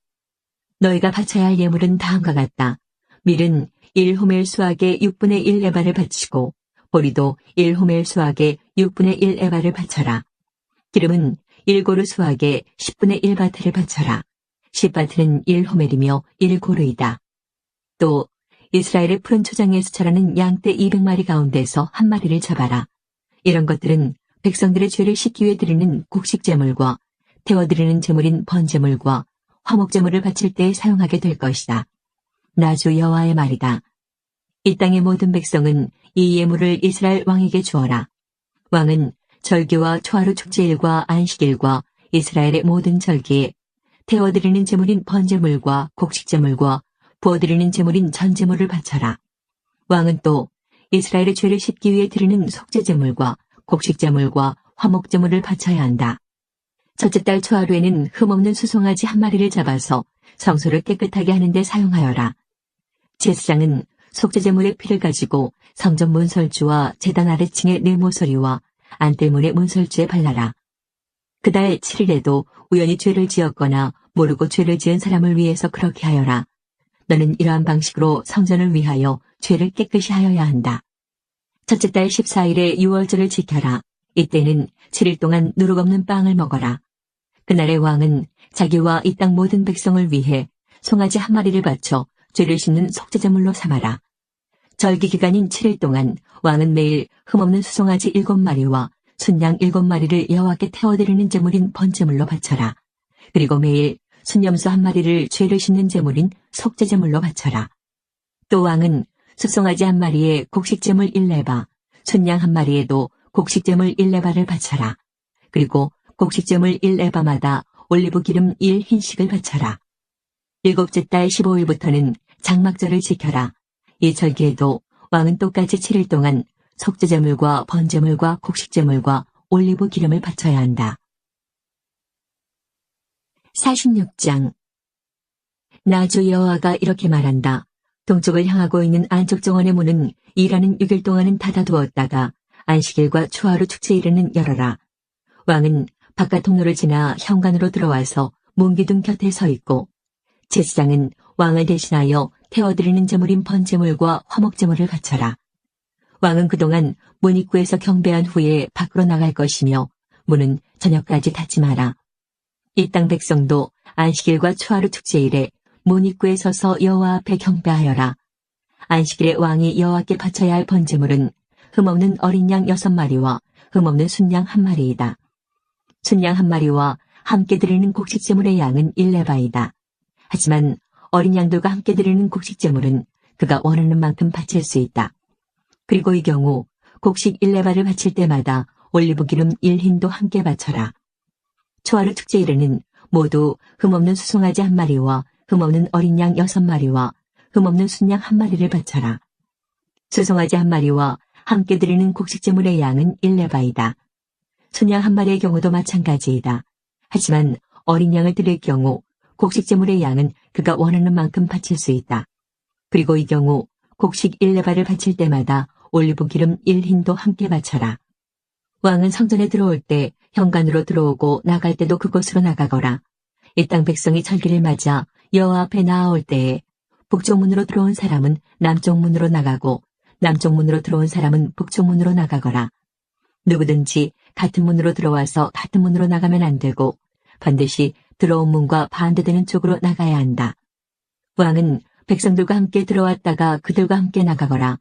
너희가 바쳐야 할 예물은 다음과 같다. 밀은 1호멜 수확의 6분의 1에바를 바치고 보리도 1호멜 수확의 6분의 1에바를 바쳐라. 기름은 1고르 수확의 10분의 1바트를 바쳐라. 10바트는 1호멜이며 1고르이다. 또 이스라엘의 푸른 초장에서 자라는 양떼 200마리 가운데서 한 마리를 잡아라. 이런 것들은 백성들의 죄를 씻기 위해 드리는 곡식제물과 태워드리는 제물인 번제물과 화목제물을 바칠 때 사용하게 될 것이다. 나 주 여호와의 말이다. 이 땅의 모든 백성은 이 예물을 이스라엘 왕에게 주어라. 왕은 절기와 초하루 축제일과 안식일과 이스라엘의 모든 절기에 태워드리는 제물인 번제물과 곡식제물과 부어드리는 제물인 전제물을 바쳐라. 왕은 또 이스라엘의 죄를 씻기 위해 드리는 속죄제물과 곡식제물과 화목제물을 바쳐야 한다. 첫째 달 초하루에는 흠없는 수송아지 한 마리를 잡아서 성소를 깨끗하게 하는 데 사용하여라. 제사장은 속죄제물의 피를 가지고 성전 문설주와 제단 아래층의 네모서리와 안뜰문의 문설주에 발라라. 그달 7일에도 우연히 죄를 지었거나 모르고 죄를 지은 사람을 위해서 그렇게 하여라. 너는 이러한 방식으로 성전을 위하여 죄를 깨끗이 하여야 한다. 첫째 달 14일에 유월절을 지켜라. 이때는 7일 동안 누룩 없는 빵을 먹어라. 그날의 왕은 자기와 이 땅 모든 백성을 위해 송아지 한 마리를 바쳐 죄를 씻는 속죄제물로 삼아라. 절기 기간인 7일 동안 왕은 매일 흠없는 수송아지 7마리와 순양 7마리를 여호와께 태워드리는 제물인 번제물로 바쳐라. 그리고 매일 순염소 한 마리를 죄를 씻는 제물인 속죄제물로 바쳐라. 또 왕은 수송아지 한 마리에 곡식제물 1레바, 순양 한 마리에도 곡식제물 1레바를 바쳐라. 그리고 곡식제물 1레바마다 올리브 기름 1흰씩을 바쳐라. 일곱째 달 15일부터는 장막절을 지켜라. 이 절기에도 왕은 똑같이 7일 동안 속죄제물과 번제물과 곡식제물과 올리브 기름을 바쳐야 한다. 46장. 나 주 여호와가 이렇게 말한다. 동쪽을 향하고 있는 안쪽 정원의 문은 일하는 6일 동안은 닫아두었다가 안식일과 초하루 축제일에는 열어라. 왕은 바깥 통로를 지나 현관으로 들어와서 문기둥 곁에 서 있고 제사장은 왕을 대신하여 태워드리는 제물인 번제물과 화목제물을 바쳐라. 왕은 그동안 문 입구에서 경배한 후에 밖으로 나갈 것이며 문은 저녁까지 닫지 마라. 이 땅 백성도 안식일과 초하루 축제일에 문 입구에 서서 여호와 앞에 경배하여라. 안식일에 왕이 여호와께 바쳐야 할 번제물은 흠없는 어린 양 6마리와 흠없는 순양 1마리이다. 순양 1마리와 함께 드리는 곡식제물의 양은 1레바이다. 하지만 어린 양들과 함께 드리는 곡식제물은 그가 원하는 만큼 바칠 수 있다. 그리고 이 경우 곡식 1레바를 바칠 때마다 올리브 기름 1흰도 함께 바쳐라. 초하루 축제일에는 모두 흠없는 수송아지 1마리와 흠없는 어린 양 6마리와 흠없는 순양 1마리를 바쳐라. 수송아지 1마리와 함께 드리는 곡식제물의 양은 1레바이다. 순양 1마리의 경우도 마찬가지이다. 하지만 어린 양을 드릴 경우 곡식제물의 양은 그가 원하는 만큼 바칠 수 있다. 그리고 이 경우 곡식 1레바를 바칠 때마다 올리브 기름 1흰도 함께 바쳐라. 왕은 성전에 들어올 때 현관으로 들어오고 나갈 때도 그곳으로 나가거라. 이 땅 백성이 절기를 맞아 여호와 앞에 나아올 때에 북쪽 문으로 들어온 사람은 남쪽 문으로 나가고 남쪽 문으로 들어온 사람은 북쪽 문으로 나가거라. 누구든지 같은 문으로 들어와서 같은 문으로 나가면 안 되고 반드시 들어온 문과 반대되는 쪽으로 나가야 한다. 왕은 백성들과 함께 들어왔다가 그들과 함께 나가거라.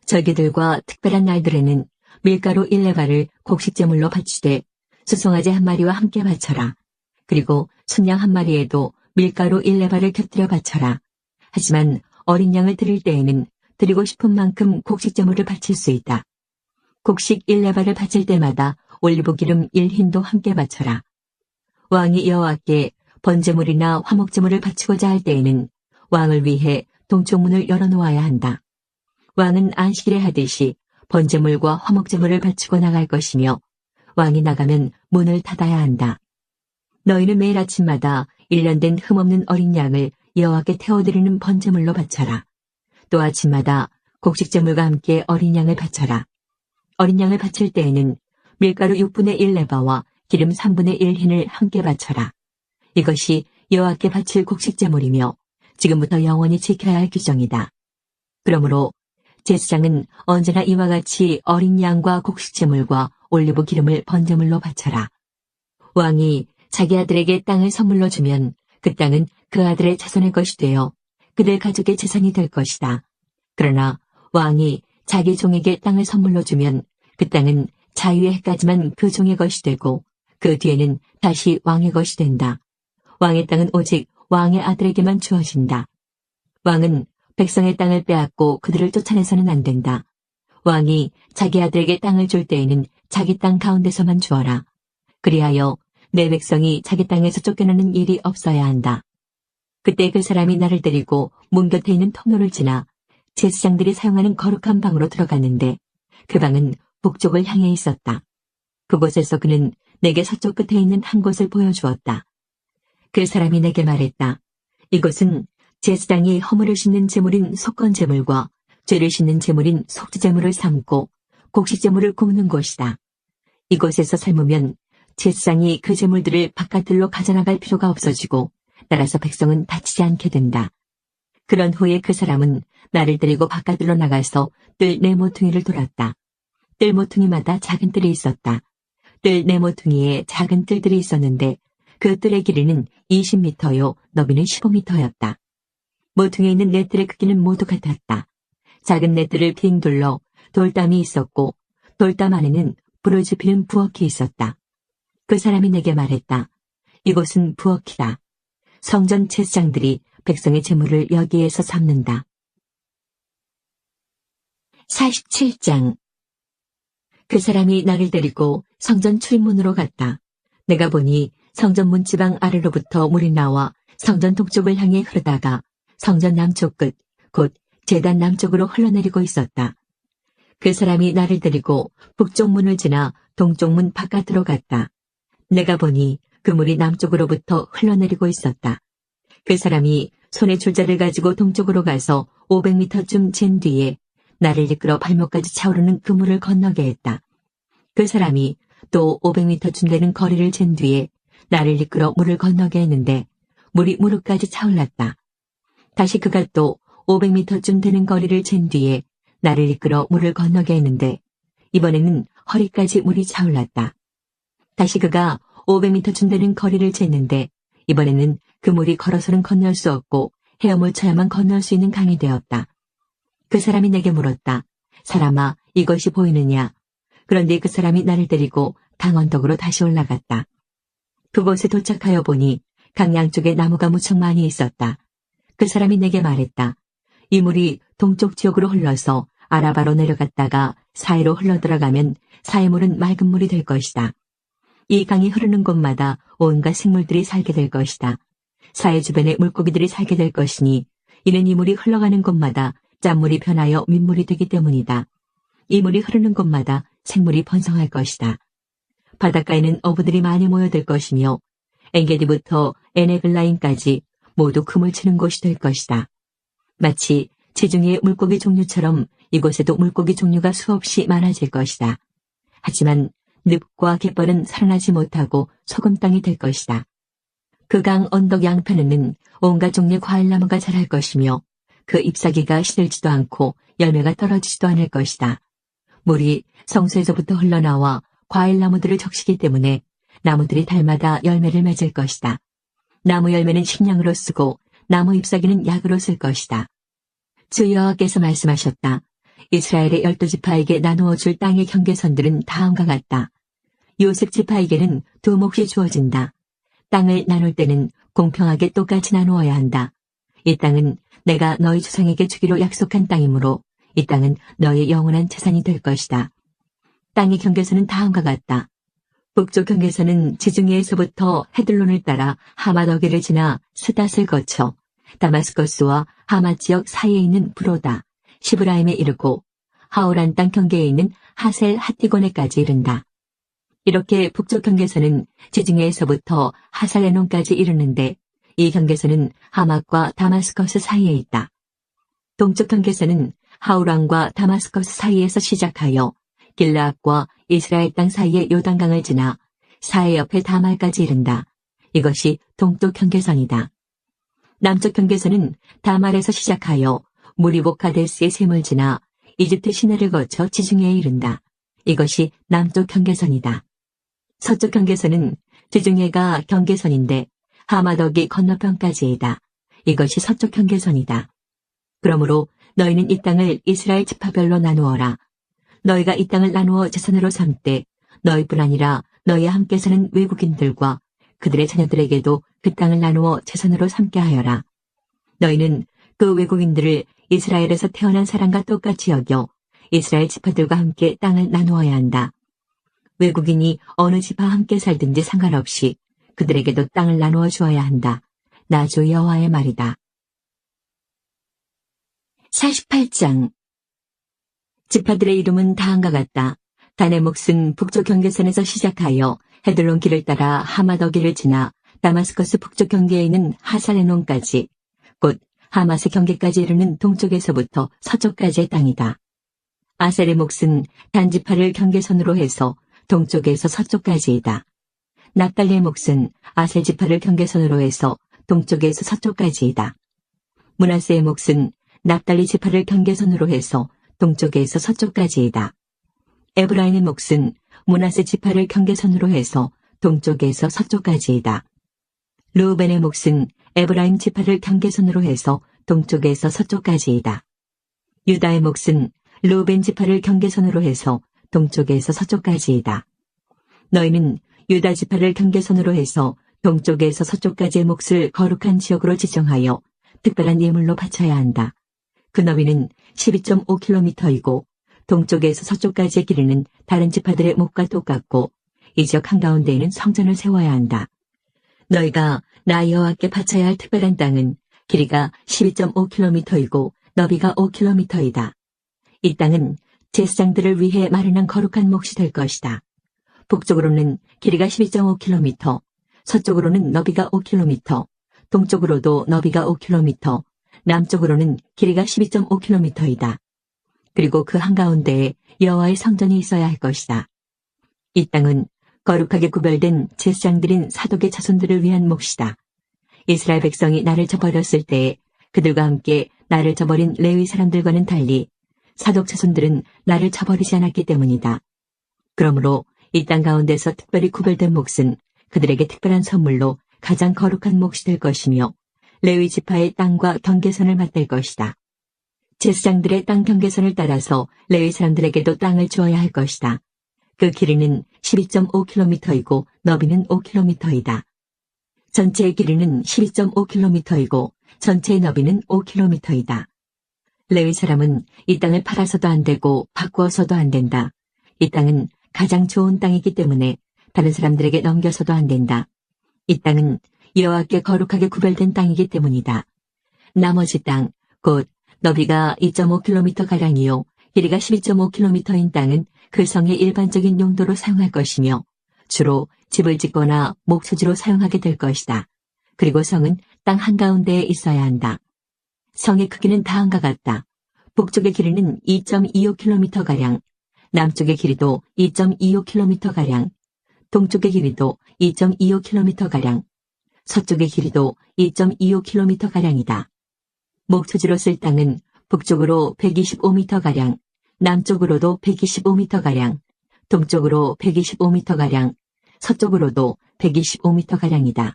절기들과 특별한 날들에는 밀가루 1레바를 곡식제물로 바치되 수송아지 1마리와 함께 바쳐라. 그리고 순양 1마리에도 밀가루 1레바를 곁들여 바쳐라. 하지만 어린 양을 드릴 때에는 드리고 싶은 만큼 곡식제물을 바칠 수 있다. 곡식 1레바를 바칠 때마다 올리브 기름 1흰도 함께 바쳐라. 왕이 여호와께 번제물이나 화목제물을 바치고자 할 때에는 왕을 위해 동쪽 문을 열어놓아야 한다. 왕은 안식일에 하듯이 번제물과 화목제물을 바치고 나갈 것이며 왕이 나가면 문을 닫아야 한다. 너희는 매일 아침마다 1년 된 흠없는 어린 양을 여호와께 태워드리는 번제물로 바쳐라. 또 아침마다 곡식제물과 함께 어린 양을 바쳐라. 어린 양을 바칠 때에는 밀가루 6분의 1레바와 기름 3분의 1흰을 함께 바쳐라. 이것이 여호와께 바칠 곡식제물이며 지금부터 영원히 지켜야 할 규정이다. 그러므로 제사장은 언제나 이와 같이 어린 양과 곡식제물과 올리브 기름을 번제물로 바쳐라. 왕이 자기 아들에게 땅을 선물로 주면 그 땅은 그 아들의 자손의 것이 되어 그들 가족의 재산이 될 것이다. 그러나 왕이 자기 종에게 땅을 선물로 주면 그 땅은 자유의 해까지만 그 종의 것이 되고 그 뒤에는 다시 왕의 것이 된다. 왕의 땅은 오직 왕의 아들에게만 주어진다. 왕은 백성의 땅을 빼앗고 그들을 쫓아내서는 안 된다. 왕이 자기 아들에게 땅을 줄 때에는 자기 땅 가운데서만 주어라. 그리하여 내 백성이 자기 땅에서 쫓겨나는 일이 없어야 한다. 그때 그 사람이 나를 데리고 문 곁에 있는 통로를 지나 제사장들이 사용하는 거룩한 방으로 들어갔는데 그 방은 북쪽을 향해 있었다. 그곳에서 그는 내게 서쪽 끝에 있는 한 곳을 보여주었다. 그 사람이 내게 말했다. 이곳은 제사장이 허물을 씻는 제물인 속건제물과 죄를 씻는 제물인 속죄제물을 삶고 곡식제물을 굽는 곳이다. 이곳에서 삶으면 제사장이 그 제물들을 바깥들로 가져나갈 필요가 없어지고 따라서 백성은 다치지 않게 된다. 그런 후에 그 사람은 나를 데리고 바깥들로 나가서 뜰 네 모퉁이를 돌았다. 뜰 모퉁이마다 작은 뜰이 있었다. 뜰 네 모퉁이에 작은 뜰들이 있었는데 그 뜰의 길이는 20m요, 너비는 15m였다. 모퉁이에 있는 네 뜰의 크기는 모두 같았다. 작은 네 뜰을 빙 둘러 돌담이 있었고 돌담 안에는 불을 지피는 부엌이 있었다. 그 사람이 내게 말했다. 이곳은 부엌이다. 성전 제사장들이 백성의 제물을 여기에서 삶는다. 47장. 그 사람이 나를 데리고 성전 출입문으로 갔다. 내가 보니 성전 문지방 아래로부터 물이 나와 성전 동쪽을 향해 흐르다가 성전 남쪽 끝, 곧 제단 남쪽으로 흘러내리고 있었다. 그 사람이 나를 데리고 북쪽 문을 지나 동쪽 문 바깥으로 갔다. 내가 보니 그 물이 남쪽으로부터 흘러내리고 있었다. 그 사람이 손에 줄자를 가지고 동쪽으로 가서 500m쯤 잰 뒤에 나를 이끌어 발목까지 차오르는 그 물을 건너게 했다. 그 사람이 또 500m쯤 되는 거리를 잰 뒤에 나를 이끌어 물을 건너게 했는데 물이 무릎까지 차올랐다. 다시 그가 또 500m쯤 되는 거리를 잰 뒤에 나를 이끌어 물을 건너게 했는데 이번에는 허리까지 물이 차올랐다. 다시 그가 500m쯤 되는 거리를 쟀는데 이번에는 그 물이 걸어서는 건널 수 없고 헤엄을 쳐야만 건널 수 있는 강이 되었다. 그 사람이 내게 물었다. 사람아, 이것이 보이느냐? 그런데 그 사람이 나를 데리고 강 언덕으로 다시 올라갔다. 그곳에 도착하여 보니 강 양쪽에 나무가 무척 많이 있었다. 그 사람이 내게 말했다. 이 물이 동쪽 지역으로 흘러서 아라바로 내려갔다가 사해로 흘러들어가면 사해 물은 맑은 물이 될 것이다. 이 강이 흐르는 곳마다 온갖 생물들이 살게 될 것이다. 사해 주변에 물고기들이 살게 될 것이니 이는 이 물이 흘러가는 곳마다 짠물이 변하여 민물이 되기 때문이다. 이 물이 흐르는 곳마다 생물이 번성할 것이다. 바닷가에는 어부들이 많이 모여들 것이며 엔게디부터 에네글라임까지 모두 금을 치는 곳이 될 것이다. 마치 지중해의 물고기 종류처럼 이곳에도 물고기 종류가 수없이 많아질 것이다. 하지만 늪과 갯벌은 살아나지 못하고 소금 땅이 될 것이다. 그 강 언덕 양편에는 온갖 종류의 과일나무가 자랄 것이며 그 잎사귀가 시들지도 않고 열매가 떨어지지도 않을 것이다. 물이 성소에서부터 흘러나와 과일나무들을 적시기 때문에 나무들이 달마다 열매를 맺을 것이다. 나무 열매는 식량으로 쓰고 나무 잎사귀는 약으로 쓸 것이다. 주 여호와께서 말씀하셨다. 이스라엘의 12지파에게 나누어 줄 땅의 경계선들은 다음과 같다. 요셉 지파에게는 2몫이 주어진다. 땅을 나눌 때는 공평하게 똑같이 나누어야 한다. 이 땅은 내가 너희 조상에게 주기로 약속한 땅이므로 이 땅은 너의 영원한 재산이 될 것이다. 땅의 경계선은 다음과 같다. 북쪽 경계선은 지중해에서부터 헤들론을 따라 하맛어기를 지나 스닷을 거쳐 다마스커스와 하맛 지역 사이에 있는 브로다, 시브라임에 이르고 하오란 땅 경계에 있는 하셀 하티고네까지 이른다. 이렇게 북쪽 경계선은 지중해에서부터 하살레논까지 이르는데 이 경계선은 하맛과 다마스커스 사이에 있다. 동쪽 경계선은 하우란과 다마스커스 사이에서 시작하여 길라앗과 이스라엘 땅 사이의 요단강을 지나 사해 옆에 다말까지 이른다. 이것이 동쪽 경계선이다. 남쪽 경계선은 다말에서 시작하여 무리보 카데스의 샘을 지나 이집트 시내를 거쳐 지중해에 이른다. 이것이 남쪽 경계선이다. 서쪽 경계선은 지중해가 경계선인데 하마덕이 건너편까지이다. 이것이 서쪽 경계선이다. 그러므로 너희는 이 땅을 이스라엘 지파별로 나누어라. 너희가 이 땅을 나누어 재산으로 삼되 너희뿐 아니라 너희와 함께 사는 외국인들과 그들의 자녀들에게도 그 땅을 나누어 재산으로 삼게 하여라. 너희는 그 외국인들을 이스라엘에서 태어난 사람과 똑같이 여겨 이스라엘 지파들과 함께 땅을 나누어야 한다. 외국인이 어느 지파와 함께 살든지 상관없이 그들에게도 땅을 나누어 주어야 한다. 나 주 여호와의 말이다. 48장 지파들의 이름은 다음과 같다. 단의 몫은 북쪽 경계선에서 시작하여 헤들론 길을 따라 하맛어기를 지나 다마스커스 북쪽 경계에 있는 하살레논까지 곧 하맛의 경계까지 이르는 동쪽에서부터 서쪽까지의 땅이다. 아셀의 몫은 단 지파를 경계선으로 해서 동쪽에서 서쪽까지이다. 납달리의 몫은 아셀 지파를 경계선으로 해서 동쪽에서 서쪽까지이다. 므낫세의 몫은 납달리 지파를 경계선으로 해서 동쪽에서 서쪽까지이다. 에브라임의 몫은 므낫세 지파를 경계선으로 해서 동쪽에서 서쪽까지이다. 르우벤의 몫은 에브라임 지파를 경계선으로 해서 동쪽에서 서쪽까지이다. 유다의 몫은 르우벤 지파를 경계선으로 해서 동쪽에서 서쪽까지이다. 너희는 유다 지파를 경계선으로 해서 동쪽에서 서쪽까지의 몫을 거룩한 지역으로 지정하여 특별한 예물로 바쳐야 한다. 그 너비는 12.5km이고 동쪽에서 서쪽까지의 길이는 다른 지파들의 몫과 똑같고 이 지역 한가운데에는 성전을 세워야 한다. 너희가 나 여호와께 바쳐야 할 특별한 땅은 길이가 12.5km이고 너비가 5km이다. 이 땅은 제사장들을 위해 마련한 거룩한 몫이 될 것이다. 북쪽으로는 길이가 12.5km, 서쪽으로는 너비가 5km, 동쪽으로도 너비가 5km, 남쪽으로는 길이가 12.5km이다. 그리고 그 한가운데에 여호와의 성전이 있어야 할 것이다. 이 땅은 거룩하게 구별된 제사장들인 사독의 자손들을 위한 몫이다. 이스라엘 백성이 나를 저버렸을 때에 그들과 함께 나를 저버린 레위 사람들과는 달리 사독 자손들은 나를 저버리지 않았기 때문이다. 그러므로 이 땅 가운데서 특별히 구별된 몫은 그들에게 특별한 선물로 가장 거룩한 몫이 될 것이며 레위 지파의 땅과 경계선을 맞댈 것이다. 제사장들의 땅 경계선을 따라서 레위 사람들에게도 땅을 주어야 할 것이다. 그 길이는 12.5km이고 너비는 5km이다. 전체의 길이는 12.5km이고 전체의 너비는 5km이다. 레위 사람은 이 땅을 팔아서도 안 되고 바꾸어서도 안 된다. 이 땅은 가장 좋은 땅이기 때문에 다른 사람들에게 넘겨서도 안 된다. 이 땅은 여호와께 거룩하게 구별된 땅이기 때문이다. 나머지 땅, 곧 너비가 2.5km가량이요 길이가 12.5km인 땅은 그 성의 일반적인 용도로 사용할 것이며 주로 집을 짓거나 목초지로 사용하게 될 것이다. 그리고 성은 땅 한가운데에 있어야 한다. 성의 크기는 다음과 같다. 북쪽의 길이는 2.25km가량, 남쪽의 길이도 2.25km가량, 동쪽의 길이도 2.25km가량, 서쪽의 길이도 2.25km가량이다. 목초지로 쓸 땅은 북쪽으로 125m가량, 남쪽으로도 125m가량, 동쪽으로 125m가량, 서쪽으로도 125m가량이다.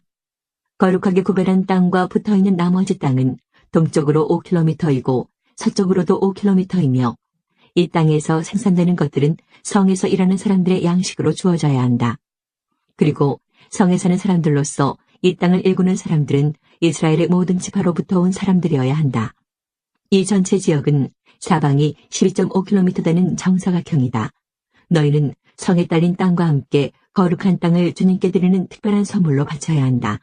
거룩하게 구별한 땅과 붙어있는 나머지 땅은 동쪽으로 5km이고 서쪽으로도 5km이며 이 땅에서 생산되는 것들은 성에서 일하는 사람들의 양식으로 주어져야 한다. 그리고 성에 사는 사람들로서 이 땅을 일구는 사람들은 이스라엘의 모든 지파로부터 온 사람들이어야 한다. 이 전체 지역은 사방이 12.5km 되는 정사각형이다. 너희는 성에 딸린 땅과 함께 거룩한 땅을 주님께 드리는 특별한 선물로 바쳐야 한다.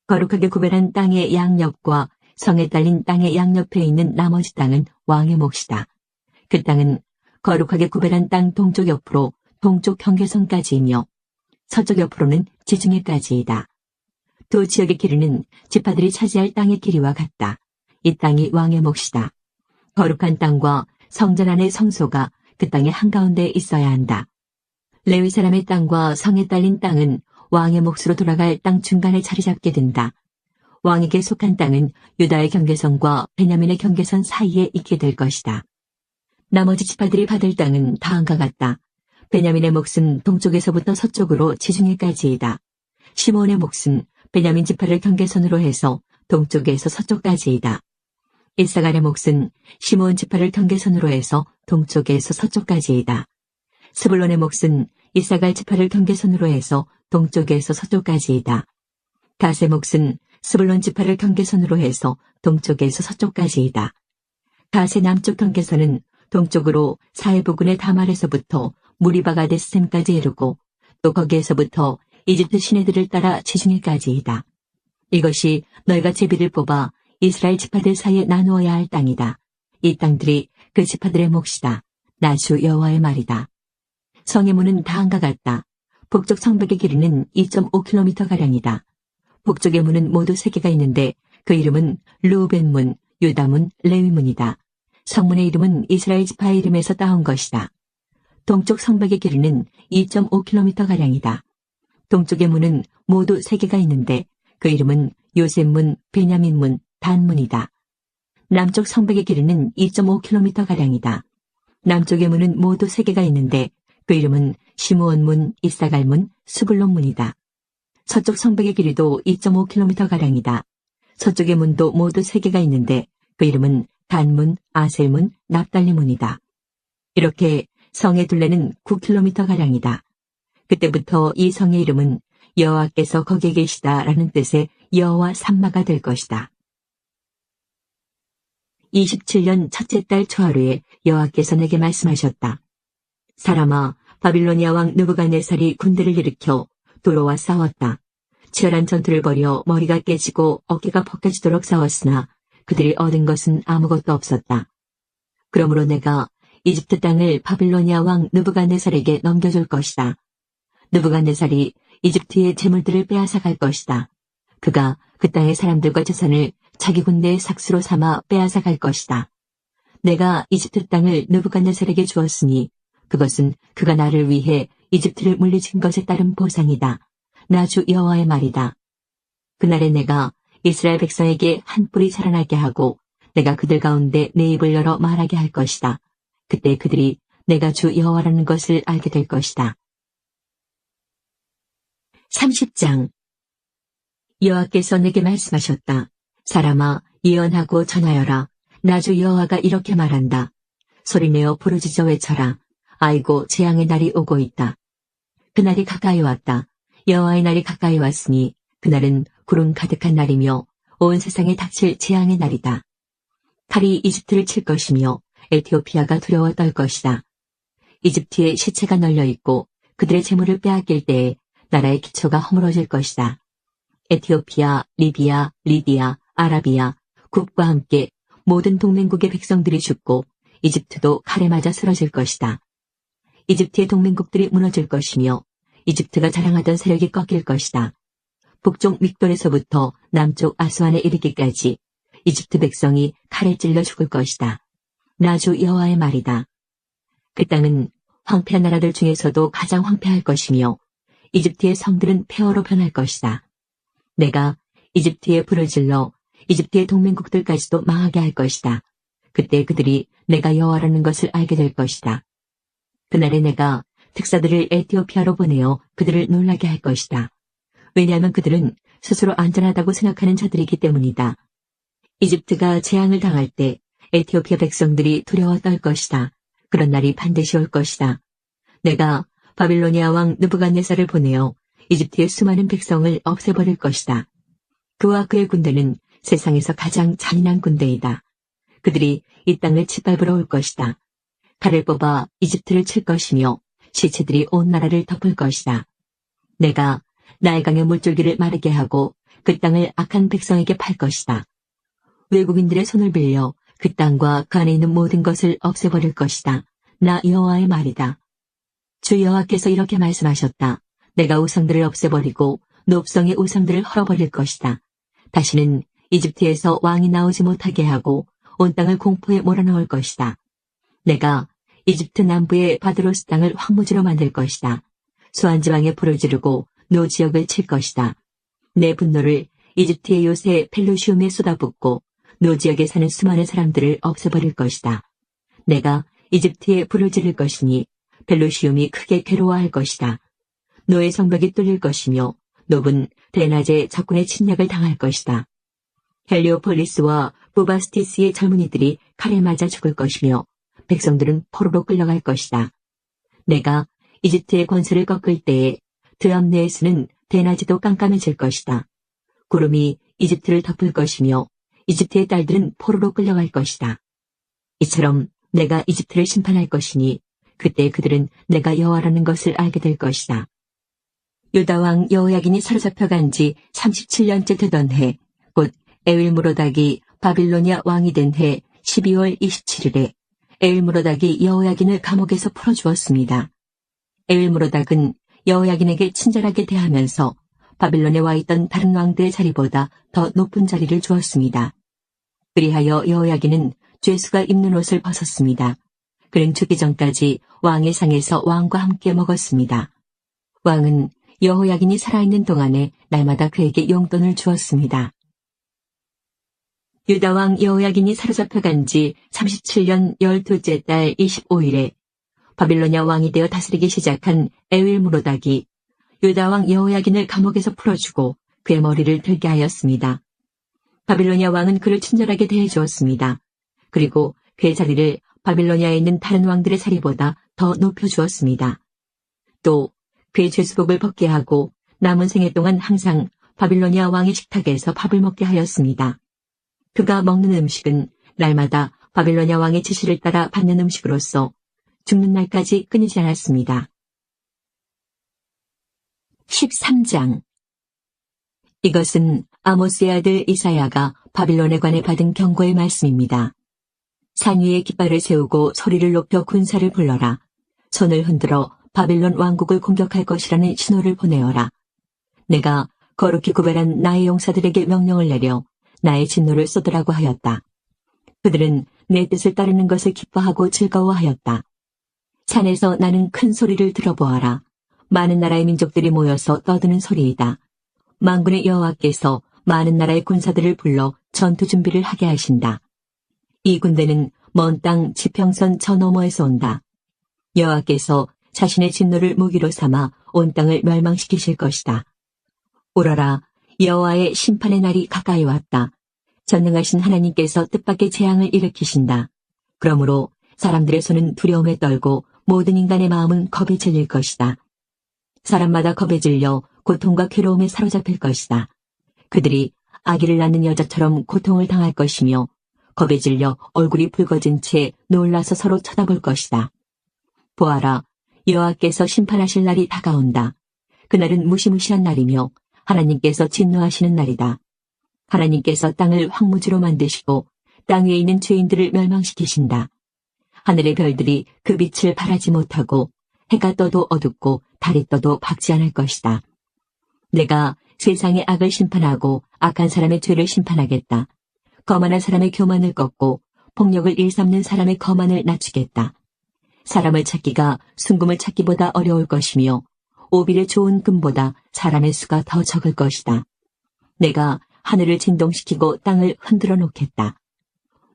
거룩하게 구별한 땅의 양옆과 성에 딸린 땅의 양옆에 있는 나머지 땅은 왕의 몫이다. 그 땅은 거룩하게 구별한 땅 동쪽 옆으로 동쪽 경계선까지이며 서쪽 옆으로는 지중해까지이다. 두 지역의 길이는 지파들이 차지할 땅의 길이와 같다. 이 땅이 왕의 몫이다. 거룩한 땅과 성전 안의 성소가 그 땅의 한가운데에 있어야 한다. 레위 사람의 땅과 성에 딸린 땅은 왕의 몫으로 돌아갈 땅 중간에 자리 잡게 된다. 왕에게 속한 땅은 유다의 경계선과 베냐민의 경계선 사이에 있게 될 것이다. 나머지 지파들이 받을 땅은 다음과 같다. 베냐민의 몫은 동쪽에서부터 서쪽으로 지중해까지이다. 시몬의 몫은 베냐민 지파를 경계선으로 해서 동쪽에서 서쪽까지이다. 이사갈의 몫은 시몬 지파를 경계선으로 해서 동쪽에서 서쪽까지이다. 스불론의 몫은 이사갈 지파를 경계선으로 해서 동쪽에서 서쪽까지이다. 갓의 몫은 스불론 지파를 경계선으로 해서 동쪽에서 서쪽까지이다. 갓의 남쪽 경계선은 동쪽으로 사해 부근의 다말에서부터 무리바가데스sem까지 이르고 또 거기에서부터 이집트 시내들을 따라 지중해까지이다. 이것이 너희가 제비를 뽑아 이스라엘 지파들 사이에 나누어야 할 땅이다. 이 땅들이 그 지파들의 몫이다. 나 주 여호와의 말이다. 성의 문은 다음과 같다. 북쪽 성벽의 길이는 2.5km가량이다. 북쪽의 문은 모두 3개가 있는데 그 이름은 르우벤문, 유다문, 레위문이다. 성문의 이름은 이스라엘 지파의 이름에서 따온 것이다. 동쪽 성벽의 길이는 2.5km가량이다. 동쪽의 문은 모두 3개가 있는데 그 이름은 요셉문, 베냐민문, 단문이다. 남쪽 성벽의 길이는 2.5km가량이다. 남쪽의 문은 모두 3개가 있는데 그 이름은 시므온문, 이사갈문, 스불론문이다. 서쪽 성벽의 길이도 2.5km가량이다. 서쪽의 문도 모두 3개가 있는데 그 이름은 단문, 아셀문, 납달리문이다. 이렇게 성의 둘레는 9km가량이다. 그때부터 이 성의 이름은 여호와께서 거기에 계시다라는 뜻의 여호와 삼마가 될 것이다. 27년 첫째 달 초하루에 여호와께서 내게 말씀하셨다. 사람아, 바빌로니아 왕 느부갓네살이 군대를 일으켜 도로와 싸웠다. 치열한 전투를 벌여 머리가 깨지고 어깨가 벗겨지도록 싸웠으나 그들이 얻은 것은 아무것도 없었다. 그러므로 내가 이집트 땅을 바빌로니아 왕 느부갓네살에게 넘겨줄 것이다. 느부갓네살이 이집트의 재물들을 빼앗아 갈 것이다. 그가 그 땅의 사람들과 재산을 자기 군대의 삭수로 삼아 빼앗아 갈 것이다. 내가 이집트 땅을 느부갓네살에게 주었으니 그것은 그가 나를 위해 이집트를 물리친 것에 따른 보상이다. 나 주 여호와의 말이다. 그날에 내가 이스라엘 백성에게 한 뿔이 자라나게 하고 내가 그들 가운데 내 입을 열어 말하게 할 것이다. 그때 그들이 내가 주 여호와라는 것을 알게 될 것이다. 30장 여호와께서 내게 말씀하셨다. 사람아, 예언하고 전하여라. 나 주 여호와가 이렇게 말한다. 소리내어 부르짖어 외쳐라. 아이고, 재앙의 날이 오고 있다. 그날이 가까이 왔다. 여호와의 날이 가까이 왔으니 그날은 구름 가득한 날이며 온 세상에 닥칠 재앙의 날이다. 칼이 이집트를 칠 것이며 에티오피아가 두려워 떨 것이다. 이집트에 시체가 널려 있고 그들의 재물을 빼앗길 때에 나라의 기초가 허물어질 것이다. 에티오피아, 리비아, 리디아, 아라비아, 국과 함께 모든 동맹국의 백성들이 죽고 이집트도 칼에 맞아 쓰러질 것이다. 이집트의 동맹국들이 무너질 것이며 이집트가 자랑하던 세력이 꺾일 것이다. 북쪽 믹돌에서부터 남쪽 아스완에 이르기까지 이집트 백성이 칼에 찔러 죽을 것이다. 나 주 여호와의 말이다. 그 땅은 황폐한 나라들 중에서도 가장 황폐할 것이며 이집트의 성들은 폐허로 변할 것이다. 내가 이집트에 불을 질러 이집트의 동맹국들까지도 망하게 할 것이다. 그때 그들이 내가 여호와라는 것을 알게 될 것이다. 그날에 내가 특사들을 에티오피아로 보내어 그들을 놀라게 할 것이다. 왜냐하면 그들은 스스로 안전하다고 생각하는 자들이기 때문이다. 이집트가 재앙을 당할 때 에티오피아 백성들이 두려워 떨 것이다. 그런 날이 반드시 올 것이다. 내가 바빌로니아 왕 느부갓네살을 보내어 이집트의 수많은 백성을 없애버릴 것이다. 그와 그의 군대는 세상에서 가장 잔인한 군대이다. 그들이 이 땅을 짓밟으러 올 것이다. 칼을 뽑아 이집트를 칠 것이며 시체들이 온 나라를 덮을 것이다. 내가 나일강의 물줄기를 마르게 하고 그 땅을 악한 백성에게 팔 것이다. 외국인들의 손을 빌려 그 땅과 그 안에 있는 모든 것을 없애버릴 것이다. 나 여호와의 말이다. 주 여호와께서 이렇게 말씀하셨다. 내가 우상들을 없애버리고 높성의 우상들을 헐어버릴 것이다. 다시는 이집트에서 왕이 나오지 못하게 하고 온 땅을 공포에 몰아넣을 것이다. 내가 이집트 남부의 바드로스 땅을 황무지로 만들 것이다. 수한 지방에 불을 지르고 노 지역을 칠 것이다. 내 분노를 이집트의 요새 펠루시움에 쏟아붓고 노 지역에 사는 수많은 사람들을 없애버릴 것이다. 내가 이집트에 불을 지를 것이니 펠루시움이 크게 괴로워할 것이다. 노의 성벽이 뚫릴 것이며 노은 대낮에 적군의 침략을 당할 것이다. 헬리오폴리스와 부바스티스의 젊은이들이 칼에 맞아 죽을 것이며 백성들은 포로로 끌려갈 것이다. 내가 이집트의 권세를 꺾을 때에 드암네에스는 대낮에도 깜깜해질 것이다. 구름이 이집트를 덮을 것이며 이집트의 딸들은 포로로 끌려갈 것이다. 이처럼 내가 이집트를 심판할 것이니 그때 그들은 내가 여호와라는 것을 알게 될 것이다. 유다 왕 여호야긴이 사로잡혀간 지 37년째 되던 해, 곧 에윌무로닥이 바빌로니아 왕이 된 해 12월 27일에 에윌무로닥이 여호야긴을 감옥에서 풀어주었습니다. 에윌무로닥은 여호야긴에게 친절하게 대하면서 바빌론에 와 있던 다른 왕들의 자리보다 더 높은 자리를 주었습니다. 그리하여 여호야긴은 죄수가 입는 옷을 벗었습니다. 그는 죽기 전까지 왕의 상에서 왕과 함께 먹었습니다. 왕은 여호야긴이 살아있는 동안에 날마다 그에게 용돈을 주었습니다. 유다 왕 여호야긴이 사로잡혀간 지 37년 12째 달 25일에 바빌로니아 왕이 되어 다스리기 시작한 에윌무로닥이 유다 왕 여호야긴을 감옥에서 풀어주고 그의 머리를 들게 하였습니다. 바빌로니아 왕은 그를 친절하게 대해주었습니다. 그리고 그의 자리를 바빌로니아에 있는 다른 왕들의 자리보다 더 높여주었습니다. 또 그의 죄수복을 벗게 하고 남은 생애 동안 항상 바빌로니아 왕의 식탁에서 밥을 먹게 하였습니다. 그가 먹는 음식은 날마다 바빌로니아 왕의 지시를 따라 받는 음식으로서 죽는 날까지 끊이지 않았습니다. 13장 이것은 아모스의 아들 이사야가 바빌론에 관해 받은 경고의 말씀입니다. 산 위에 깃발을 세우고 소리를 높여 군사를 불러라. 손을 흔들어 바빌론 왕국을 공격할 것이라는 신호를 보내어라. 내가 거룩히 구별한 나의 용사들에게 명령을 내려 나의 진노를 쏟으라고 하였다. 그들은 내 뜻을 따르는 것을 기뻐하고 즐거워하였다. 산에서 나는 큰 소리를 들어보아라. 많은 나라의 민족들이 모여서 떠드는 소리이다. 만군의 여호와께서 많은 나라의 군사들을 불러 전투 준비를 하게 하신다. 이 군대는 먼 땅 지평선 저 너머에서 온다. 여호와께서 자신의 진노를 무기로 삼아 온 땅을 멸망시키실 것이다. 오라라, 여호와의 심판의 날이 가까이 왔다. 전능하신 하나님께서 뜻밖의 재앙을 일으키신다. 그러므로 사람들의 손은 두려움에 떨고 모든 인간의 마음은 겁에 질릴 것이다. 사람마다 겁에 질려 고통과 괴로움에 사로잡힐 것이다. 그들이 아기를 낳는 여자처럼 고통을 당할 것이며 겁에 질려 얼굴이 붉어진 채 놀라서 서로 쳐다볼 것이다. 보아라, 여호와께서 심판하실 날이 다가온다. 그날은 무시무시한 날이며 하나님께서 진노하시는 날이다. 하나님께서 땅을 황무지로 만드시고 땅 위에 있는 죄인들을 멸망시키신다. 하늘의 별들이 그 빛을 발하지 못하고 해가 떠도 어둡고 달이 떠도 밝지 않을 것이다. 내가 세상의 악을 심판하고 악한 사람의 죄를 심판하겠다. 거만한 사람의 교만을 꺾고 폭력을 일삼는 사람의 거만을 낮추겠다. 사람을 찾기가 순금을 찾기보다 어려울 것이며 오빌의 좋은 금보다 사람의 수가 더 적을 것이다. 내가 하늘을 진동시키고 땅을 흔들어 놓겠다.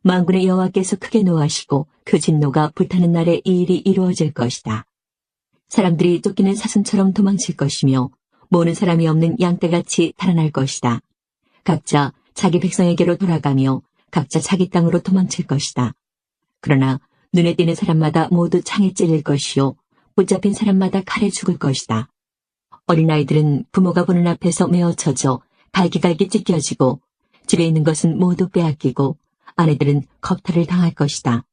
만군의 여호와께서 크게 노하시고 그 진노가 불타는 날에 이 일이 이루어질 것이다. 사람들이 쫓기는 사슴처럼 도망칠 것이며 모는 사람이 없는 양떼같이 달아날 것이다. 각자 자기 백성에게로 돌아가며 각자 자기 땅으로 도망칠 것이다. 그러나 눈에 띄는 사람마다 모두 창에 찔릴 것이요 붙잡힌 사람마다 칼에 죽을 것이다. 어린아이들은 부모가 보는 앞에서 메어쳐져 갈기갈기 찢겨지고 집에 있는 것은 모두 빼앗기고 아내들은 겁탈을 당할 것이다.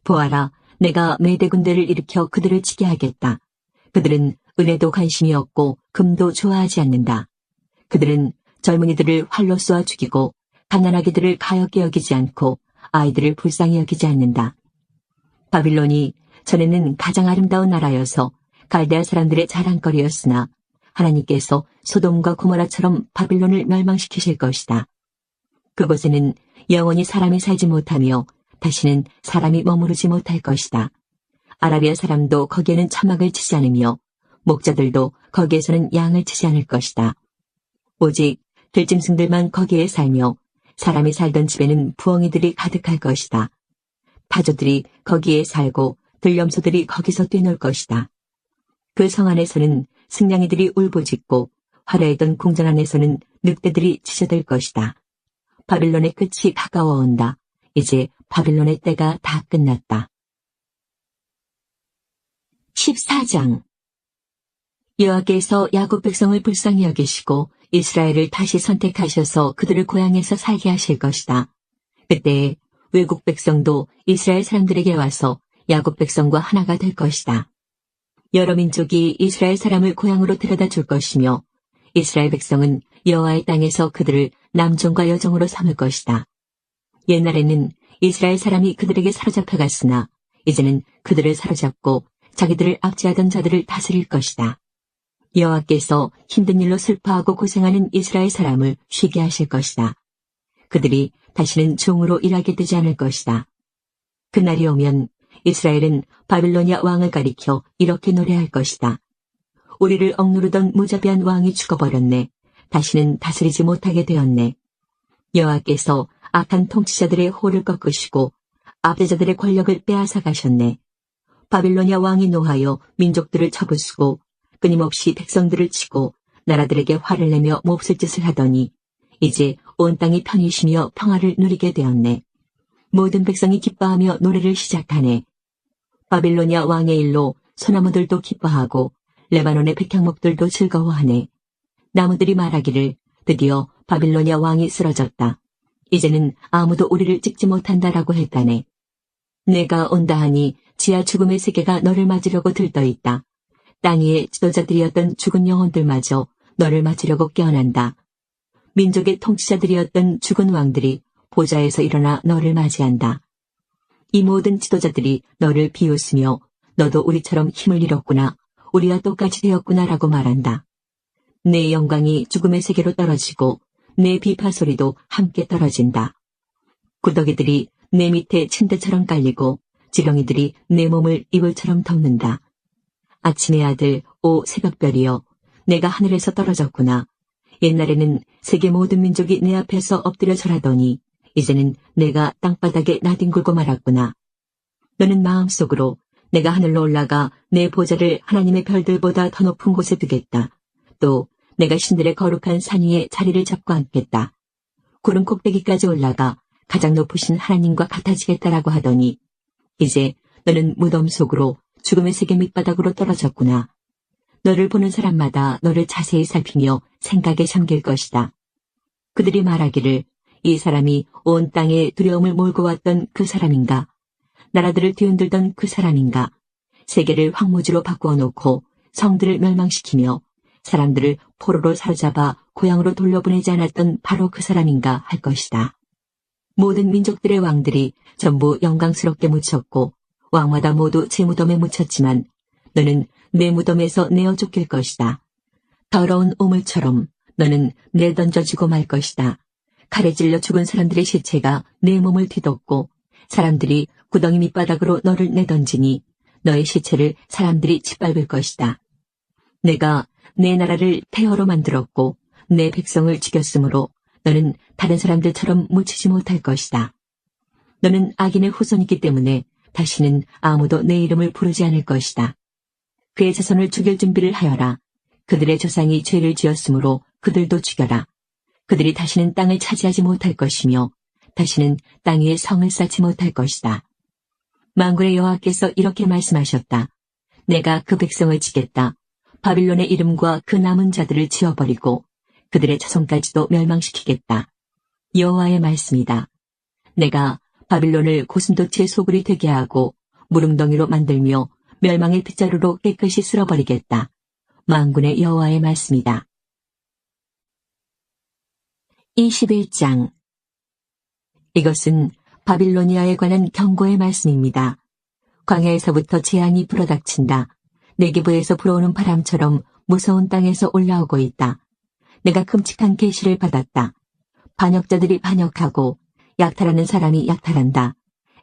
보아라, 내가 매대 군대를 일으켜 그들을 치게 하겠다. 그들은 은혜도 관심이 없고 금도 좋아하지 않는다. 그들은 젊은이들을 활로 쏘아 죽이고 갓난아기들을 가엾게 여기지 않고 아이들을 불쌍히 여기지 않는다. 바빌론이 전에는 가장 아름다운 나라여서 갈대아 사람들의 자랑거리였으나 하나님께서 소돔과 고모라처럼 바빌론을 멸망시키실 것이다. 그곳에는 영원히 사람이 살지 못하며 다시는 사람이 머무르지 못할 것이다. 아라비아 사람도 거기에는 처막을 치지 않으며 목자들도 거기에서는 양을 치지 않을 것이다. 오직 들짐승들만 거기에 살며 사람이 살던 집에는 부엉이들이 가득할 것이다. 타조들이 거기에 살고 들염소들이 거기서 뛰놀 것이다. 그 성 안에서는 승냥이들이 울부짖고 화려했던 궁전 안에서는 늑대들이 짖어댈 것이다. 바빌론의 끝이 가까워온다. 이제 바빌론의 때가 다 끝났다. 14장 여호와께서 야곱 백성을 불쌍히 여기시고 이스라엘을 다시 선택하셔서 그들을 고향에서 살게 하실 것이다. 그때 외국 백성도 이스라엘 사람들에게 와서 야곱 백성과 하나가 될 것이다. 여러 민족이 이스라엘 사람을 고향으로 데려다 줄 것이며 이스라엘 백성은 여호와의 땅에서 그들을 남종과 여종으로 삼을 것이다. 옛날에는 이스라엘 사람이 그들에게 사로잡혀 갔으나 이제는 그들을 사로잡고 자기들을 압제하던 자들을 다스릴 것이다. 여호와께서 힘든 일로 슬퍼하고 고생하는 이스라엘 사람을 쉬게 하실 것이다. 그들이 다시는 종으로 일하게 되지 않을 것이다. 그날이 오면 이스라엘은 바빌로니아 왕을 가리켜 이렇게 노래할 것이다. 우리를 억누르던 무자비한 왕이 죽어버렸네. 다시는 다스리지 못하게 되었네. 여호와께서 악한 통치자들의 호를 꺾으시고 압제자들의 권력을 빼앗아 가셨네. 바빌로니아 왕이 노하여 민족들을 쳐부수고 끊임없이 백성들을 치고 나라들에게 화를 내며 몹쓸 짓을 하더니 이제 온 땅이 편히 쉬며 평화를 누리게 되었네. 모든 백성이 기뻐하며 노래를 시작하네. 바빌로니아 왕의 일로 소나무들도 기뻐하고 레바논의 백향목들도 즐거워하네. 나무들이 말하기를 드디어 바빌로니아 왕이 쓰러졌다. 이제는 아무도 우리를 찍지 못한다라고 했다네. 내가 온다 하니 지하 죽음의 세계가 너를 맞으려고 들떠있다. 땅 위의 지도자들이었던 죽은 영혼들마저 너를 맞으려고 깨어난다. 민족의 통치자들이었던 죽은 왕들이 보좌에서 일어나 너를 맞이한다. 이 모든 지도자들이 너를 비웃으며 너도 우리처럼 힘을 잃었구나, 우리와 똑같이 되었구나라고 말한다. 내 영광이 죽음의 세계로 떨어지고 내 비파 소리도 함께 떨어진다. 구더기들이 내 밑에 침대처럼 깔리고 지렁이들이 내 몸을 이불처럼 덮는다. 아침의 아들, 오 새벽별이여, 내가 하늘에서 떨어졌구나. 옛날에는 세계 모든 민족이 내 앞에서 엎드려 절하더니 이제는 내가 땅바닥에 나뒹굴고 말았구나. 너는 마음속으로 내가 하늘로 올라가 내 보좌를 하나님의 별들보다 더 높은 곳에 두겠다. 또 내가 신들의 거룩한 산 위에 자리를 잡고 앉겠다. 구름 꼭대기까지 올라가 가장 높으신 하나님과 같아지겠다라고 하더니 이제 너는 무덤 속으로 죽음의 세계 밑바닥으로 떨어졌구나. 너를 보는 사람마다 너를 자세히 살피며 생각에 잠길 것이다. 그들이 말하기를 이 사람이 온 땅에 두려움을 몰고 왔던 그 사람인가? 나라들을 뒤흔들던 그 사람인가? 세계를 황무지로 바꾸어 놓고 성들을 멸망시키며 사람들을 포로로 사로잡아 고향으로 돌려보내지 않았던 바로 그 사람인가 할 것이다. 모든 민족들의 왕들이 전부 영광스럽게 묻혔고 왕마다 모두 제 무덤에 묻혔지만 너는 내 무덤에서 내어 쫓길 것이다. 더러운 오물처럼 너는 내던져지고 말 것이다. 칼에 찔려 죽은 사람들의 시체가 내 몸을 뒤덮고 사람들이 구덩이 밑바닥으로 너를 내던지니 너의 시체를 사람들이 짓밟을 것이다. 내가 내 나라를 폐허로 만들었고 내 백성을 죽였으므로 너는 다른 사람들처럼 묻히지 못할 것이다. 너는 악인의 후손이기 때문에 다시는 아무도 내 이름을 부르지 않을 것이다. 그의 자손을 죽일 준비를 하여라. 그들의 조상이 죄를 지었으므로 그들도 죽여라. 그들이 다시는 땅을 차지하지 못할 것이며 다시는 땅 위에 성을 쌓지 못할 것이다. 만군의 여호와께서 이렇게 말씀하셨다. 내가 그 백성을 치겠다. 바빌론의 이름과 그 남은 자들을 지워버리고 그들의 자손까지도 멸망시키겠다. 여호와의 말씀이다. 내가 바빌론을 고슴도치의 소굴이 되게 하고 무릉덩이로 만들며 멸망의 빗자루로 깨끗이 쓸어버리겠다. 만군의 여호와의 말씀이다. 21장. 이것은 바빌로니아에 관한 경고의 말씀입니다. 광야에서부터 재앙이 불어닥친다. 내기부에서 불어오는 바람처럼 무서운 땅에서 올라오고 있다. 내가 끔찍한 계시를 받았다. 반역자들이 반역하고 약탈하는 사람이 약탈한다.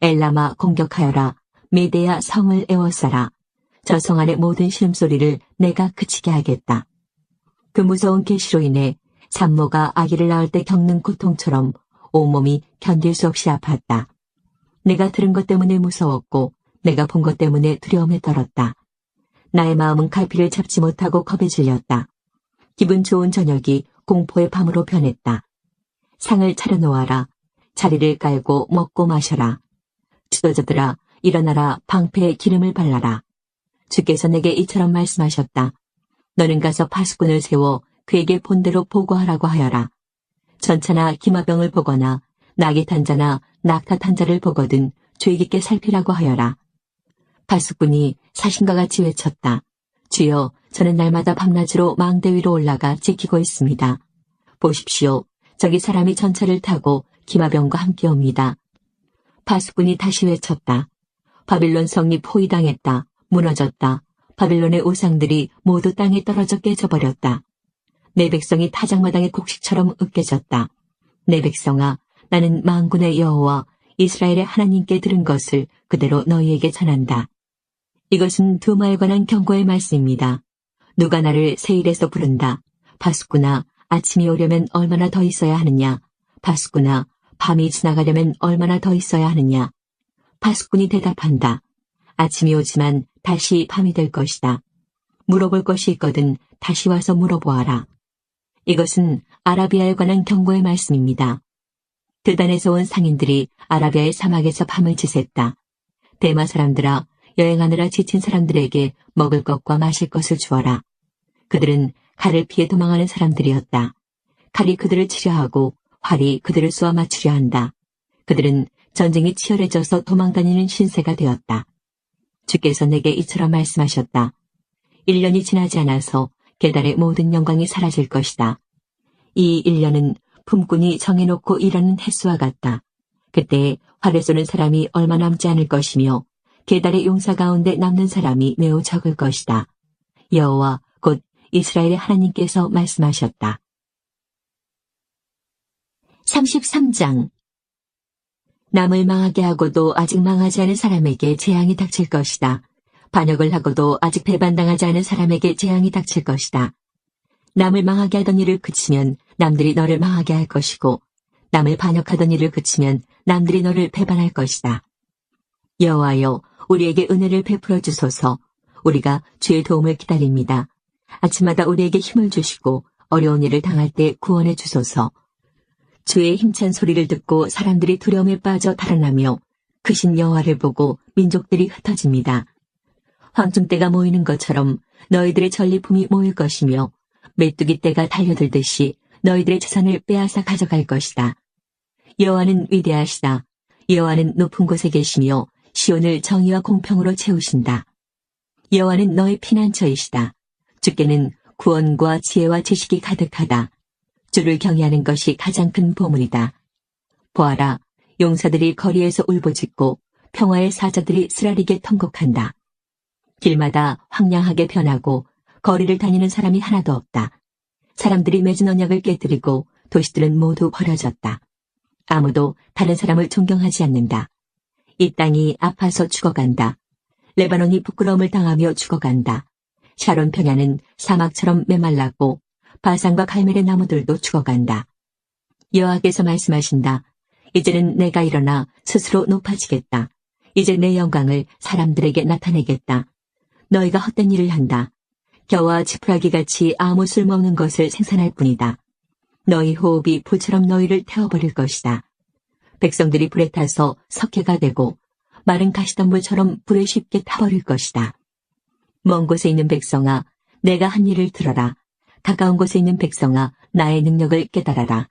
엘라마 공격하여라. 메대야 성을 에워싸라. 저 성 안의 모든 신음소리를 내가 그치게 하겠다. 그 무서운 계시로 인해 산모가 아기를 낳을 때 겪는 고통처럼 온몸이 견딜 수 없이 아팠다. 내가 들은 것 때문에 무서웠고 내가 본 것 때문에 두려움에 떨었다. 나의 마음은 갈피를 잡지 못하고 겁에 질렸다. 기분 좋은 저녁이 공포의 밤으로 변했다. 상을 차려놓아라. 자리를 깔고 먹고 마셔라. 지도자들아, 일어나라. 방패에 기름을 발라라. 주께서 내게 이처럼 말씀하셨다. 너는 가서 파수꾼을 세워 그에게 본대로 보고하라고 하여라. 전차나 기마병을 보거나 낙이 탄 자나 낙타 탄 자를 보거든 주의 깊게 살피라고 하여라. 파수꾼이 사신과 같이 외쳤다. 주여, 저는 날마다 밤낮으로 망대 위로 올라가 지키고 있습니다. 보십시오. 저기 사람이 전차를 타고 기마병과 함께 옵니다. 파수꾼이 다시 외쳤다. 바빌론 성이 포위당했다. 무너졌다. 바빌론의 우상들이 모두 땅에 떨어져 깨져버렸다. 내 백성이 타작마당의 곡식처럼 으깨졌다. 내 백성아, 나는 만군의 여호와 이스라엘의 하나님께 들은 것을 그대로 너희에게 전한다. 이것은 두마에 관한 경고의 말씀입니다. 누가 나를 세일에서 부른다. 파수꾼아, 아침이 오려면 얼마나 더 있어야 하느냐. 파수꾼아, 밤이 지나가려면 얼마나 더 있어야 하느냐. 파수꾼이 대답한다. 아침이 오지만 다시 밤이 될 것이다. 물어볼 것이 있거든 다시 와서 물어보아라. 이것은 아라비아에 관한 경고의 말씀입니다. 드단에서 온 상인들이 아라비아의 사막에서 밤을 지샜다. 대마 사람들아, 여행하느라 지친 사람들에게 먹을 것과 마실 것을 주어라. 그들은 칼을 피해 도망하는 사람들이었다. 칼이 그들을 치려하고 활이 그들을 쏘아 맞추려 한다. 그들은 전쟁이 치열해져서 도망다니는 신세가 되었다. 주께서 내게 이처럼 말씀하셨다. 1년이 지나지 않아서 게달의 모든 영광이 사라질 것이다. 이 1년은 품꾼이 정해놓고 일하는 횟수와 같다. 그때 활을 쏘는 사람이 얼마 남지 않을 것이며 게달의 용사 가운데 남는 사람이 매우 적을 것이다. 여호와 곧 이스라엘의 하나님께서 말씀하셨다. 33장. 남을 망하게 하고도 아직 망하지 않은 사람에게 재앙이 닥칠 것이다. 반역을 하고도 아직 배반당하지 않은 사람에게 재앙이 닥칠 것이다. 남을 망하게 하던 일을 그치면 남들이 너를 망하게 할 것이고 남을 반역하던 일을 그치면 남들이 너를 배반할 것이다. 여호와여, 우리에게 은혜를 베풀어 주소서. 우리가 주의 도움을 기다립니다. 아침마다 우리에게 힘을 주시고 어려운 일을 당할 때 구원해 주소서. 주의 힘찬 소리를 듣고 사람들이 두려움에 빠져 달아나며 크신 여호와를 보고 민족들이 흩어집니다. 황충떼가 모이는 것처럼 너희들의 전리품이 모일 것이며 메뚜기 떼가 달려들듯이 너희들의 재산을 빼앗아 가져갈 것이다. 여호와는 위대하시다. 여호와는 높은 곳에 계시며 시온을 정의와 공평으로 채우신다. 여호와는 너의 피난처이시다. 주께는 구원과 지혜와 지식이 가득하다. 주를 경외하는 것이 가장 큰 보물이다. 보아라, 용사들이 거리에서 울부짖고 평화의 사자들이 쓰라리게 통곡한다. 길마다 황량하게 변하고 거리를 다니는 사람이 하나도 없다. 사람들이 맺은 언약을 깨뜨리고 도시들은 모두 버려졌다. 아무도 다른 사람을 존경하지 않는다. 이 땅이 아파서 죽어간다. 레바논이 부끄러움을 당하며 죽어간다. 샤론 평야는 사막처럼 메말랐고 바산과 갈멜의 나무들도 죽어간다. 여호와께서 말씀하신다. 이제는 내가 일어나 스스로 높아지겠다. 이제 내 영광을 사람들에게 나타내겠다. 너희가 헛된 일을 한다. 겨와 지푸라기같이 아무 쓸모없는 것을 생산할 뿐이다. 너희 호흡이 불처럼 너희를 태워버릴 것이다. 백성들이 불에 타서 석회가 되고 마른 가시덤불처럼 불에 쉽게 타버릴 것이다. 먼 곳에 있는 백성아, 내가 한 일을 들어라. 가까운 곳에 있는 백성아, 나의 능력을 깨달아라.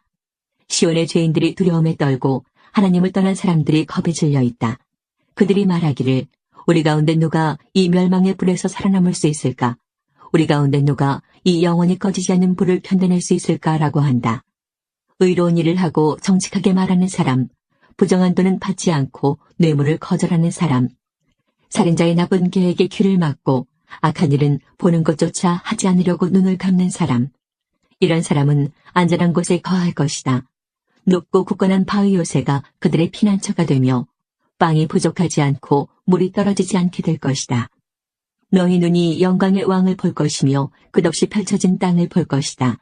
시온의 죄인들이 두려움에 떨고 하나님을 떠난 사람들이 겁에 질려 있다. 그들이 말하기를 우리 가운데 누가 이 멸망의 불에서 살아남을 수 있을까? 우리 가운데 누가 이 영원히 꺼지지 않는 불을 견뎌낼 수 있을까라고 한다. 의로운 일을 하고 정직하게 말하는 사람, 부정한 돈은 받지 않고 뇌물을 거절하는 사람, 살인자의 나쁜 계획에 귀를 막고 악한 일은 보는 것조차 하지 않으려고 눈을 감는 사람, 이런 사람은 안전한 곳에 거할 것이다. 높고 굳건한 바위 요새가 그들의 피난처가 되며 빵이 부족하지 않고 물이 떨어지지 않게 될 것이다. 너희 눈이 영광의 왕을 볼 것이며 끝없이 펼쳐진 땅을 볼 것이다.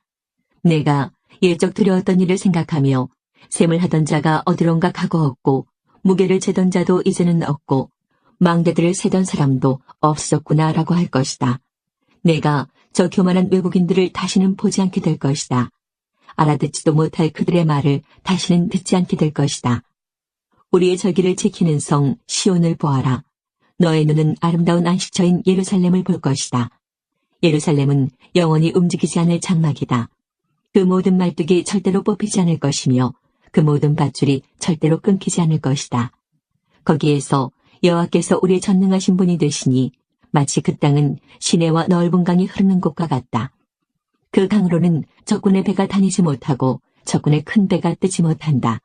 내가 일적 두려웠던 일을 생각하며 셈을 하던 자가 어디론가 가고 없고 무게를 재던 자도 이제는 없고 망대들을 세던 사람도 없었구나라고 할 것이다. 내가 저 교만한 외국인들을 다시는 보지 않게 될 것이다. 알아듣지도 못할 그들의 말을 다시는 듣지 않게 될 것이다. 우리의 절기를 지키는 성 시온을 보아라. 너의 눈은 아름다운 안식처인 예루살렘을 볼 것이다. 예루살렘은 영원히 움직이지 않을 장막이다. 그 모든 말뚝이 절대로 뽑히지 않을 것이며 그 모든 밧줄이 절대로 끊기지 않을 것이다. 거기에서 여호와께서 우리의 전능하신 분이 되시니 마치 그 땅은 시내와 넓은 강이 흐르는 곳과 같다. 그 강으로는 적군의 배가 다니지 못하고 적군의 큰 배가 뜨지 못한다.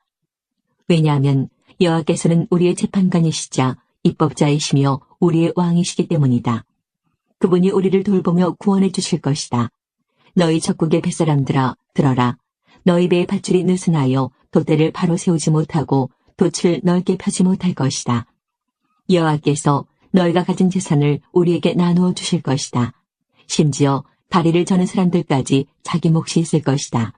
왜냐하면 여호와께서는 우리의 재판관이시자 입법자이시며 우리의 왕이시기 때문이다. 그분이 우리를 돌보며 구원해 주실 것이다. 너희 적국의 뱃사람들아 들어라. 너희 배의 밧줄이 느슨하여 돛대를 바로 세우지 못하고 돛을 넓게 펴지 못할 것이다. 여호와께서 너희가 가진 재산을 우리에게 나누어 주실 것이다. 심지어 다리를 저는 사람들까지 자기 몫이 있을 것이다.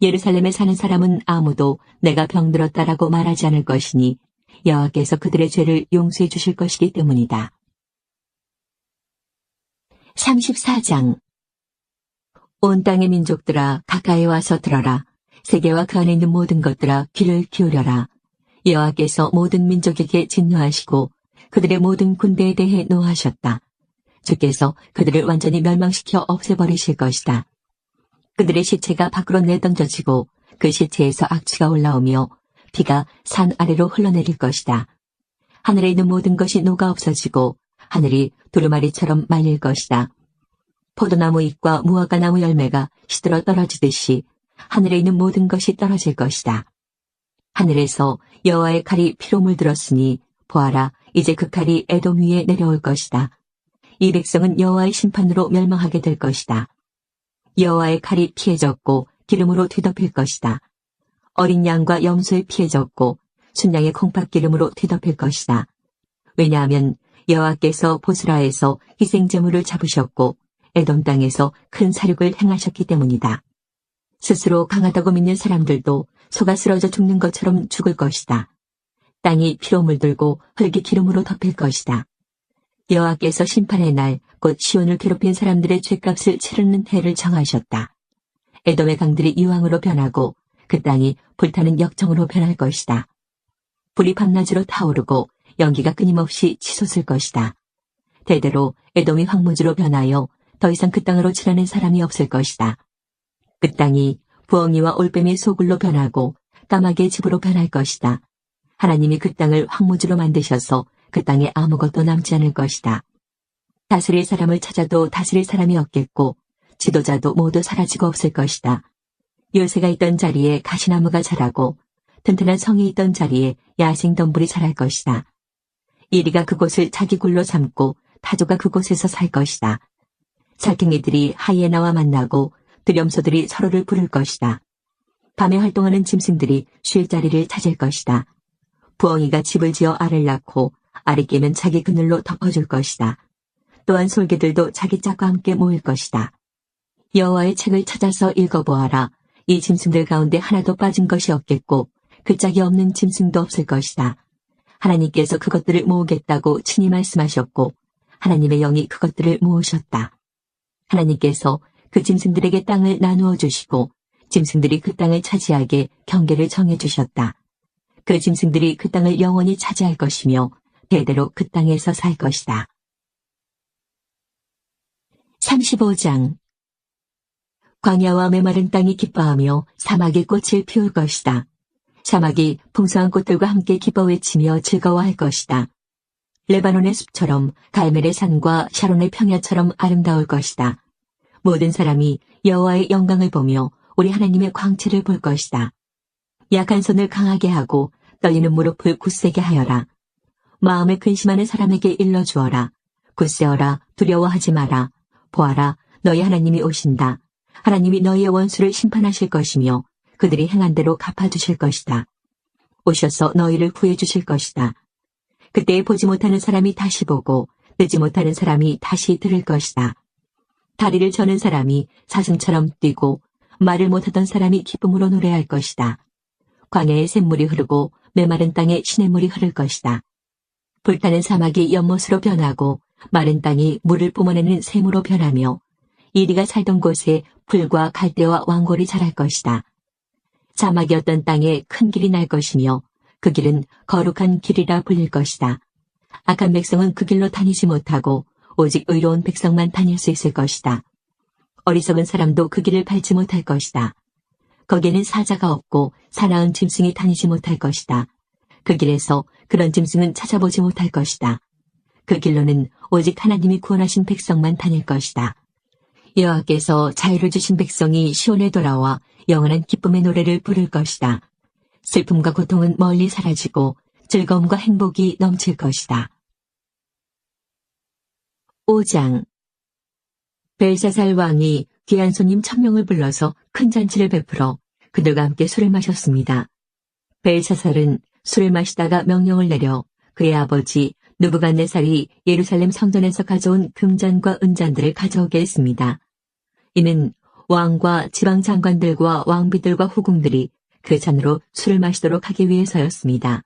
예루살렘에 사는 사람은 아무도 내가 병들었다라고 말하지 않을 것이니 여호와께서 그들의 죄를 용서해 주실 것이기 때문이다. 34장 온 땅의 민족들아 가까이 와서 들어라. 세계와 그 안에 있는 모든 것들아 귀를 기울여라. 여호와께서 모든 민족에게 진노하시고 그들의 모든 군대에 대해 노하셨다. 주께서 그들을 완전히 멸망시켜 없애버리실 것이다. 그들의 시체가 밖으로 내던져지고 그 시체에서 악취가 올라오며 비가 산 아래로 흘러내릴 것이다. 하늘에 있는 모든 것이 녹아 없어지고 하늘이 두루마리처럼 말릴 것이다. 포도나무 잎과 무화과 나무 열매가 시들어 떨어지듯이 하늘에 있는 모든 것이 떨어질 것이다. 하늘에서 여호와의 칼이 피로 물들었으니 보아라, 이제 그 칼이 에돔 위에 내려올 것이다. 이 백성은 여호와의 심판으로 멸망하게 될 것이다. 여호와의 칼이 피해졌고 기름으로 뒤덮일 것이다. 어린 양과 염소의 피해졌고 순양의 콩팥기름으로 뒤덮일 것이다. 왜냐하면 여호와께서 보스라에서 희생제물을 잡으셨고 에돔 땅에서 큰 사륙을 행하셨기 때문이다. 스스로 강하다고 믿는 사람들도 소가 쓰러져 죽는 것처럼 죽을 것이다. 땅이 피로 물들고 흙이 기름으로 덮일 것이다. 여호와께서 심판의 날 곧 시온을 괴롭힌 사람들의 죗값을 치르는 해를 정하셨다. 에돔의 강들이 유황으로 변하고 그 땅이 불타는 역정으로 변할 것이다. 불이 밤낮으로 타오르고 연기가 끊임없이 치솟을 것이다. 대대로 에돔이 황무지로 변하여 더 이상 그 땅으로 지나는 사람이 없을 것이다. 그 땅이 부엉이와 올빼미 소굴로 변하고 까마귀의 집으로 변할 것이다. 하나님이 그 땅을 황무지로 만드셔서 그 땅에 아무것도 남지 않을 것이다. 다스릴 사람을 찾아도 다스릴 사람이 없겠고 지도자도 모두 사라지고 없을 것이다. 요새가 있던 자리에 가시나무가 자라고 튼튼한 성이 있던 자리에 야생덤불이 자랄 것이다. 이리가 그곳을 자기 굴로 삼고 타조가 그곳에서 살 것이다. 살쾡이들이 하이에나와 만나고 두렴소들이 서로를 부를 것이다. 밤에 활동하는 짐승들이 쉴 자리를 찾을 것이다. 부엉이가 집을 지어 알을 낳고 알이 깨면 자기 그늘로 덮어줄 것이다. 또한 솔개들도 자기 짝과 함께 모일 것이다. 여호와의 책을 찾아서 읽어보아라. 이 짐승들 가운데 하나도 빠진 것이 없겠고 그 짝이 없는 짐승도 없을 것이다. 하나님께서 그것들을 모으겠다고 친히 말씀하셨고 하나님의 영이 그것들을 모으셨다. 하나님께서 그 짐승들에게 땅을 나누어 주시고 짐승들이 그 땅을 차지하게 경계를 정해 주셨다. 그 짐승들이 그 땅을 영원히 차지할 것이며 대대로 그 땅에서 살 것이다. 35장 광야와 메마른 땅이 기뻐하며 사막이 꽃을 피울 것이다. 사막이 풍성한 꽃들과 함께 기뻐 외치며 즐거워할 것이다. 레바논의 숲처럼 갈멜의 산과 샤론의 평야처럼 아름다울 것이다. 모든 사람이 여호와의 영광을 보며 우리 하나님의 광채를 볼 것이다. 약한 손을 강하게 하고 떨리는 무릎을 굳세게 하여라. 마음에 근심하는 사람에게 일러주어라. 굳세어라. 두려워하지 마라. 보아라. 너희 하나님이 오신다. 하나님이 너희의 원수를 심판하실 것이며 그들이 행한 대로 갚아주실 것이다. 오셔서 너희를 구해주실 것이다. 그때 보지 못하는 사람이 다시 보고 듣지 못하는 사람이 다시 들을 것이다. 다리를 저는 사람이 사슴처럼 뛰고 말을 못하던 사람이 기쁨으로 노래할 것이다. 광야에 샘물이 흐르고 메마른 땅에 시냇물이 흐를 것이다. 불타는 사막이 연못으로 변하고 마른 땅이 물을 뿜어내는 샘으로 변하며 이리가 살던 곳에 풀과 갈대와 왕골이 자랄 것이다. 사막이었던 땅에 큰 길이 날 것이며 그 길은 거룩한 길이라 불릴 것이다. 악한 백성은 그 길로 다니지 못하고 오직 의로운 백성만 다닐 수 있을 것이다. 어리석은 사람도 그 길을 밟지 못할 것이다. 거기에는 사자가 없고 사나운 짐승이 다니지 못할 것이다. 그 길에서 그런 짐승은 찾아보지 못할 것이다. 그 길로는 오직 하나님이 구원하신 백성만 다닐 것이다. 여호와께서 자유를 주신 백성이 시온에 돌아와 영원한 기쁨의 노래를 부를 것이다. 슬픔과 고통은 멀리 사라지고 즐거움과 행복이 넘칠 것이다. 5장 벨사살 왕이 귀한 손님 1000명을 불러서 큰 잔치를 베풀어 그들과 함께 술을 마셨습니다. 벨사살은 술을 마시다가 명령을 내려 그의 아버지 느부갓네살이 예루살렘 성전에서 가져온 금잔과 은잔들을 가져오게 했습니다. 이는 왕과 지방 장관들과 왕비들과 후궁들이 그 잔으로 술을 마시도록 하기 위해서였습니다.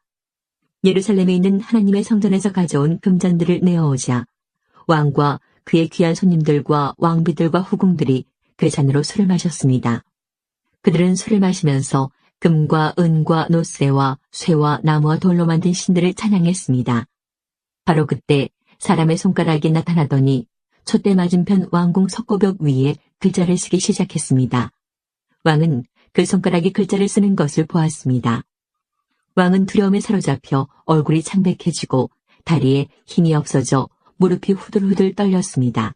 예루살렘에 있는 하나님의 성전에서 가져온 금잔들을 내어오자 왕과 그의 귀한 손님들과 왕비들과 후궁들이 그 잔으로 술을 마셨습니다. 그들은 술을 마시면서 금과 은과 노쇠와 쇠와 나무와 돌로 만든 신들을 찬양했습니다. 바로 그때 사람의 손가락이 나타나더니 촛대 맞은편 왕궁 석고벽 위에 글자를 쓰기 시작했습니다. 왕은 그 손가락이 글자를 쓰는 것을 보았습니다. 왕은 두려움에 사로잡혀 얼굴이 창백해지고 다리에 힘이 없어져 무릎이 후들후들 떨렸습니다.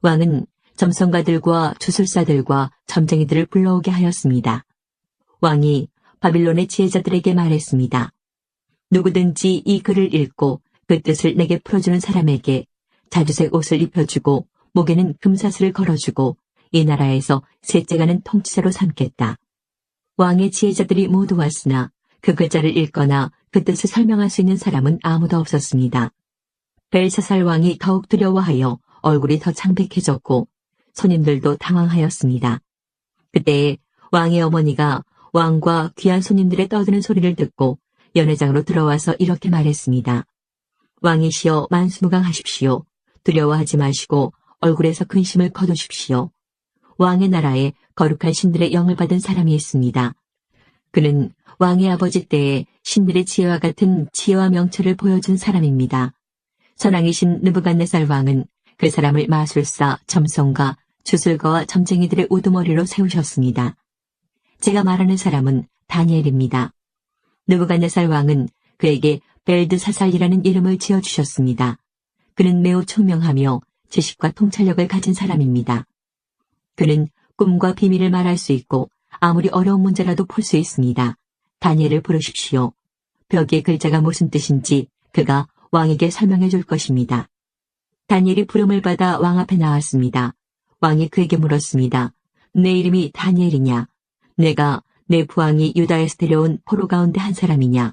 왕은 점성가들과 주술사들과 점쟁이들을 불러오게 하였습니다. 왕이 바빌론의 지혜자들에게 말했습니다. 누구든지 이 글을 읽고 그 뜻을 내게 풀어주는 사람에게 자주색 옷을 입혀주고 목에는 금사슬을 걸어주고 이 나라에서 셋째가는 통치자로 삼겠다. 왕의 지혜자들이 모두 왔으나 그 글자를 읽거나 그 뜻을 설명할 수 있는 사람은 아무도 없었습니다. 벨사살 왕이 더욱 두려워하여 얼굴이 더 창백해졌고 손님들도 당황하였습니다. 그때 왕의 어머니가 왕과 귀한 손님들의 떠드는 소리를 듣고 연회장으로 들어와서 이렇게 말했습니다. 왕이시여 만수무강하십시오. 두려워하지 마시고 얼굴에서 근심을 거두십시오. 왕의 나라에 거룩한 신들의 영을 받은 사람이 있습니다. 그는 왕의 아버지 때에 신들의 지혜와 같은 지혜와 명철을 보여준 사람입니다. 선왕이신 느부갓네살 왕은 그 사람을 마술사, 점성가, 주술가와 점쟁이들의 우두머리로 세우셨습니다. 제가 말하는 사람은 다니엘입니다. 느부갓네살 왕은 그에게 벨드사살이라는 이름을 지어주셨습니다. 그는 매우 총명하며 지식과 통찰력을 가진 사람입니다. 그는 꿈과 비밀을 말할 수 있고 아무리 어려운 문제라도 풀 수 있습니다. 다니엘을 부르십시오. 벽의 글자가 무슨 뜻인지 그가 왕에게 설명해 줄 것입니다. 다니엘이 부름을 받아 왕 앞에 나왔습니다. 왕이 그에게 물었습니다. 내 이름이 다니엘이냐? 내가 내 부왕이 유다에서 데려온 포로 가운데 한 사람이냐?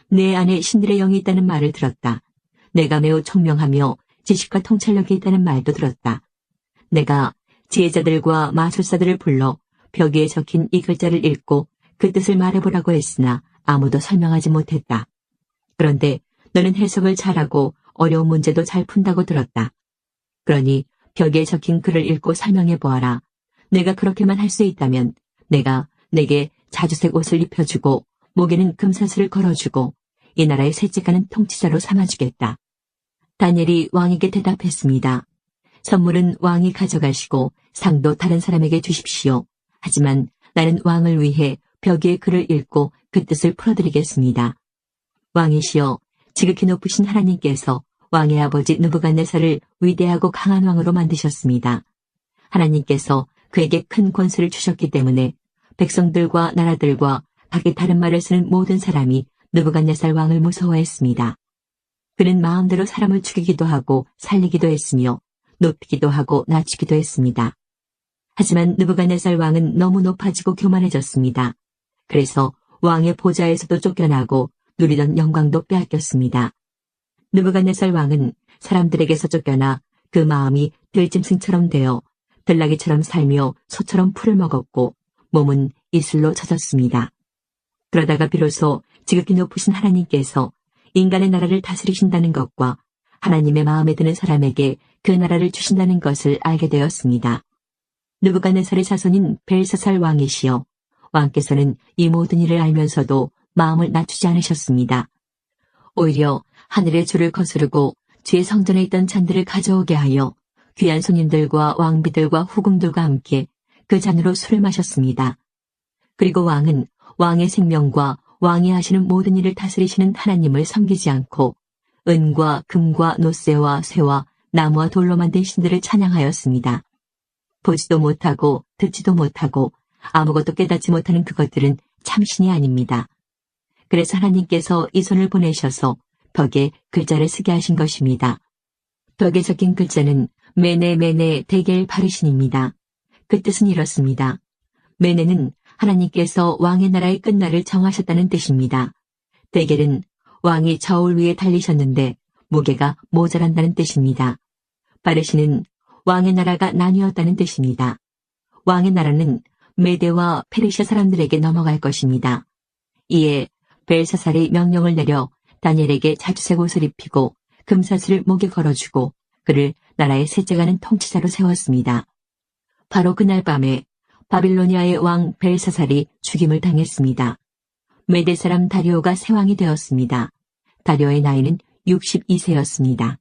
내 안에 신들의 영이 있다는 말을 들었다. 내가 매우 총명하며 지식과 통찰력이 있다는 말도 들었다. 내가 지혜자들과 마술사들을 불러 벽 위에 적힌 이 글자를 읽고 그 뜻을 말해보라고 했으나 아무도 설명하지 못했다. 그런데 너는 해석을 잘하고 어려운 문제도 잘 푼다고 들었다. 그러니 벽에 적힌 글을 읽고 설명해보아라. 내가 그렇게만 할 수 있다면 내가 내게 자주색 옷을 입혀주고 목에는 금사슬을 걸어주고 이 나라의 셋째 가는 통치자로 삼아주겠다. 다니엘이 왕에게 대답했습니다. 선물은 왕이 가져가시고 상도 다른 사람에게 주십시오. 하지만 나는 왕을 위해 벽 위에 글을 읽고 그 뜻을 풀어드리겠습니다. 왕이시여, 지극히 높으신 하나님께서 왕의 아버지 느부갓네살을 위대하고 강한 왕으로 만드셨습니다. 하나님께서 그에게 큰 권세를 주셨기 때문에 백성들과 나라들과 각기 다른 말을 쓰는 모든 사람이 느부갓네살 왕을 무서워했습니다. 그는 마음대로 사람을 죽이기도 하고 살리기도 했으며 높이기도 하고 낮추기도 했습니다. 하지만 느부갓네살 왕은 너무 높아지고 교만해졌습니다. 그래서 왕의 보좌에서도 쫓겨나고 누리던 영광도 빼앗겼습니다. 느부갓네살 왕은 사람들에게서 쫓겨나 그 마음이 들짐승처럼 되어 들나귀처럼 살며 소처럼 풀을 먹었고 몸은 이슬로 젖었습니다. 그러다가 비로소 지극히 높으신 하나님께서 인간의 나라를 다스리신다는 것과 하나님의 마음에 드는 사람에게 그 나라를 주신다는 것을 알게 되었습니다. 느부갓네살의 자손인 벨사살 왕이시여, 왕께서는 이 모든 일을 알면서도 마음을 낮추지 않으셨습니다. 오히려 하늘의 주를 거스르고 주의 성전에 있던 잔들을 가져오게 하여 귀한 손님들과 왕비들과 후궁들과 함께 그 잔으로 술을 마셨습니다. 그리고 왕은 왕의 생명과 왕이 하시는 모든 일을 다스리시는 하나님을 섬기지 않고 은과 금과 노쇠와 쇠와 나무와 돌로 만든 신들을 찬양하였습니다. 보지도 못하고 듣지도 못하고 아무것도 깨닫지 못하는 그것들은 참신이 아닙니다. 그래서 하나님께서 이 손을 보내셔서 벽에 글자를 쓰게 하신 것입니다. 벽에 적힌 글자는 메네 데겔 바르신입니다. 그 뜻은 이렇습니다. 메네는 하나님께서 왕의 나라의 끝날을 정하셨다는 뜻입니다. 데겔은 왕이 저울 위에 달리셨는데 무게가 모자란다는 뜻입니다. 바르신은 왕의 나라가 나뉘었다는 뜻입니다. 왕의 나라는 메대와 페르시아 사람들에게 넘어갈 것입니다. 이에 벨사살이 명령을 내려 다니엘에게 자주색 옷을 입히고 금사슬을 목에 걸어주고 그를 나라의 셋째 가는 통치자로 세웠습니다. 바로 그날 밤에 바빌로니아의 왕 벨사살이 죽임을 당했습니다. 메대 사람 다리오가 새 왕이 되었습니다. 다리오의 나이는 62세였습니다.